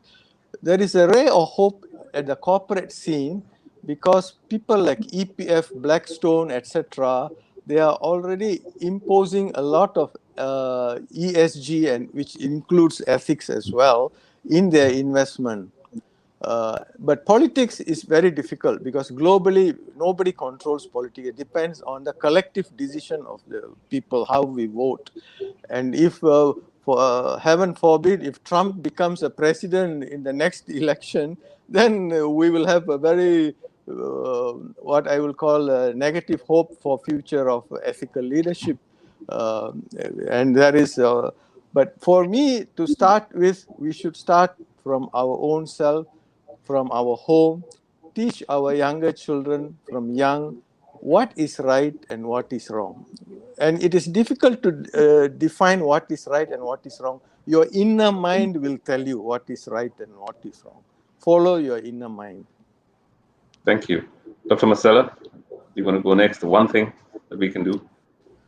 There is a ray of hope at the corporate scene, because people like EPF, Blackstone, etc., they are already imposing a lot of ESG, and which includes ethics as well, in their investment. But politics is very difficult, because globally nobody controls politics. It depends on the collective decision of the people, how we vote. And if, heaven forbid, if Trump becomes a president in the next election, then we will have a very what I will call a negative hope for future of ethical leadership. And there is, but for me to start with, we should start from our own self, from our home, teach our younger children from young what is right and what is wrong. And it is difficult to define what is right and what is wrong. Your inner mind will tell you what is right and what is wrong. Follow your inner mind. Thank you. Dr. Marcella, you want to go next? The one thing that we can do?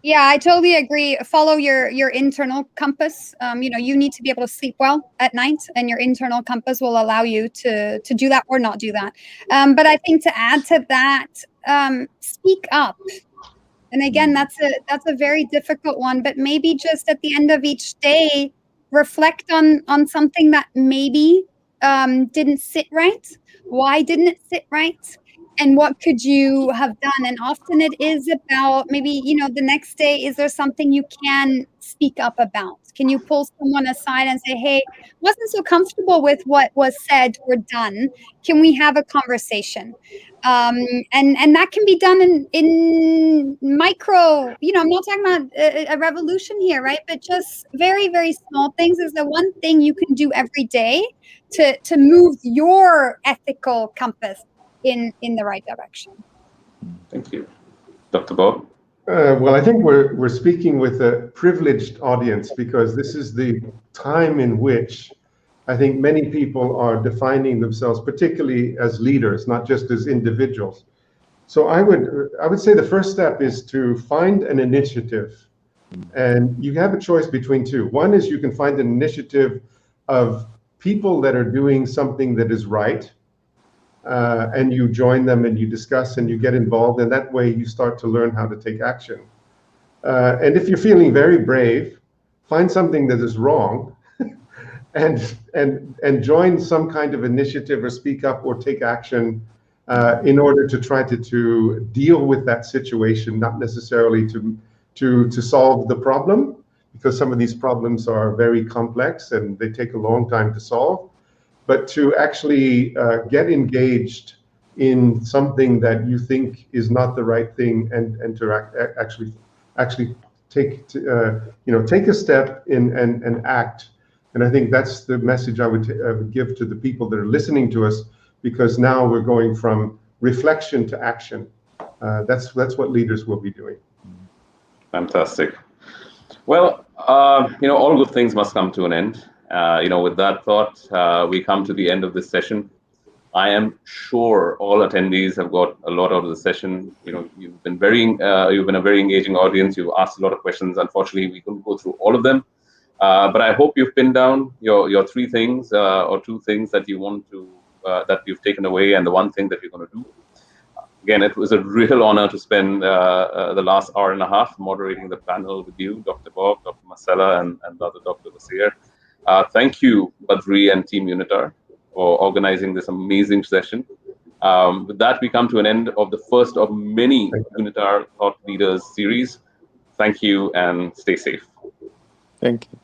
Yeah, I totally agree. Follow your internal compass. You need to be able to sleep well at night, and your internal compass will allow you to do that or not do that. But I think to add to that, speak up. And again, that's a very difficult one. But maybe just at the end of each day, reflect on something that maybe didn't sit right. Why didn't it sit right? And what could you have done? And often it is about maybe, the next day, is there something you can speak up about? Can you pull someone aside and say, hey, wasn't so comfortable with what was said or done. Can we have a conversation? And that can be done in micro, I'm not talking about a revolution here, right? But just very, very small things is the one thing you can do every day to move your ethical compass in the right direction. Thank you. Dr. Bob? Well, I think we're speaking with a privileged audience, because this is the time in which I think many people are defining themselves, particularly as leaders, not just as individuals. So I would say the first step is to find an initiative, and you have a choice between two. One is you can find an initiative of people that are doing something that is right, and you join them and you discuss and you get involved, and that way you start to learn how to take action. And if you're feeling very brave, find something that is wrong and join some kind of initiative or speak up or take action in order to try to deal with that situation, not necessarily to solve the problem, because some of these problems are very complex and they take a long time to solve. But to actually get engaged in something that you think is not the right thing, and to actually take take a step in and act. And I think that's the message I would give to the people that are listening to us, because now we're going from reflection to action. That's what leaders will be doing. Fantastic. Well, all good things must come to an end. With that thought, we come to the end of this session. I am sure all attendees have got a lot out of the session. You've been a very engaging audience. You've asked a lot of questions. Unfortunately, we couldn't go through all of them. But I hope you've pinned down your 3 things or 2 things that you want to that you've taken away, and the 1 thing that you're going to do. Again, it was a real honor to spend the last hour and a half moderating the panel with you, Dr. Bob, Dr. Marcella, and the other Dr. Vasir. Thank you, Badri and Team UNITAR, for organizing this amazing session. With that, we come to an end of the first of many UNITAR Thought Leaders Series. Thank you and stay safe. Thank you.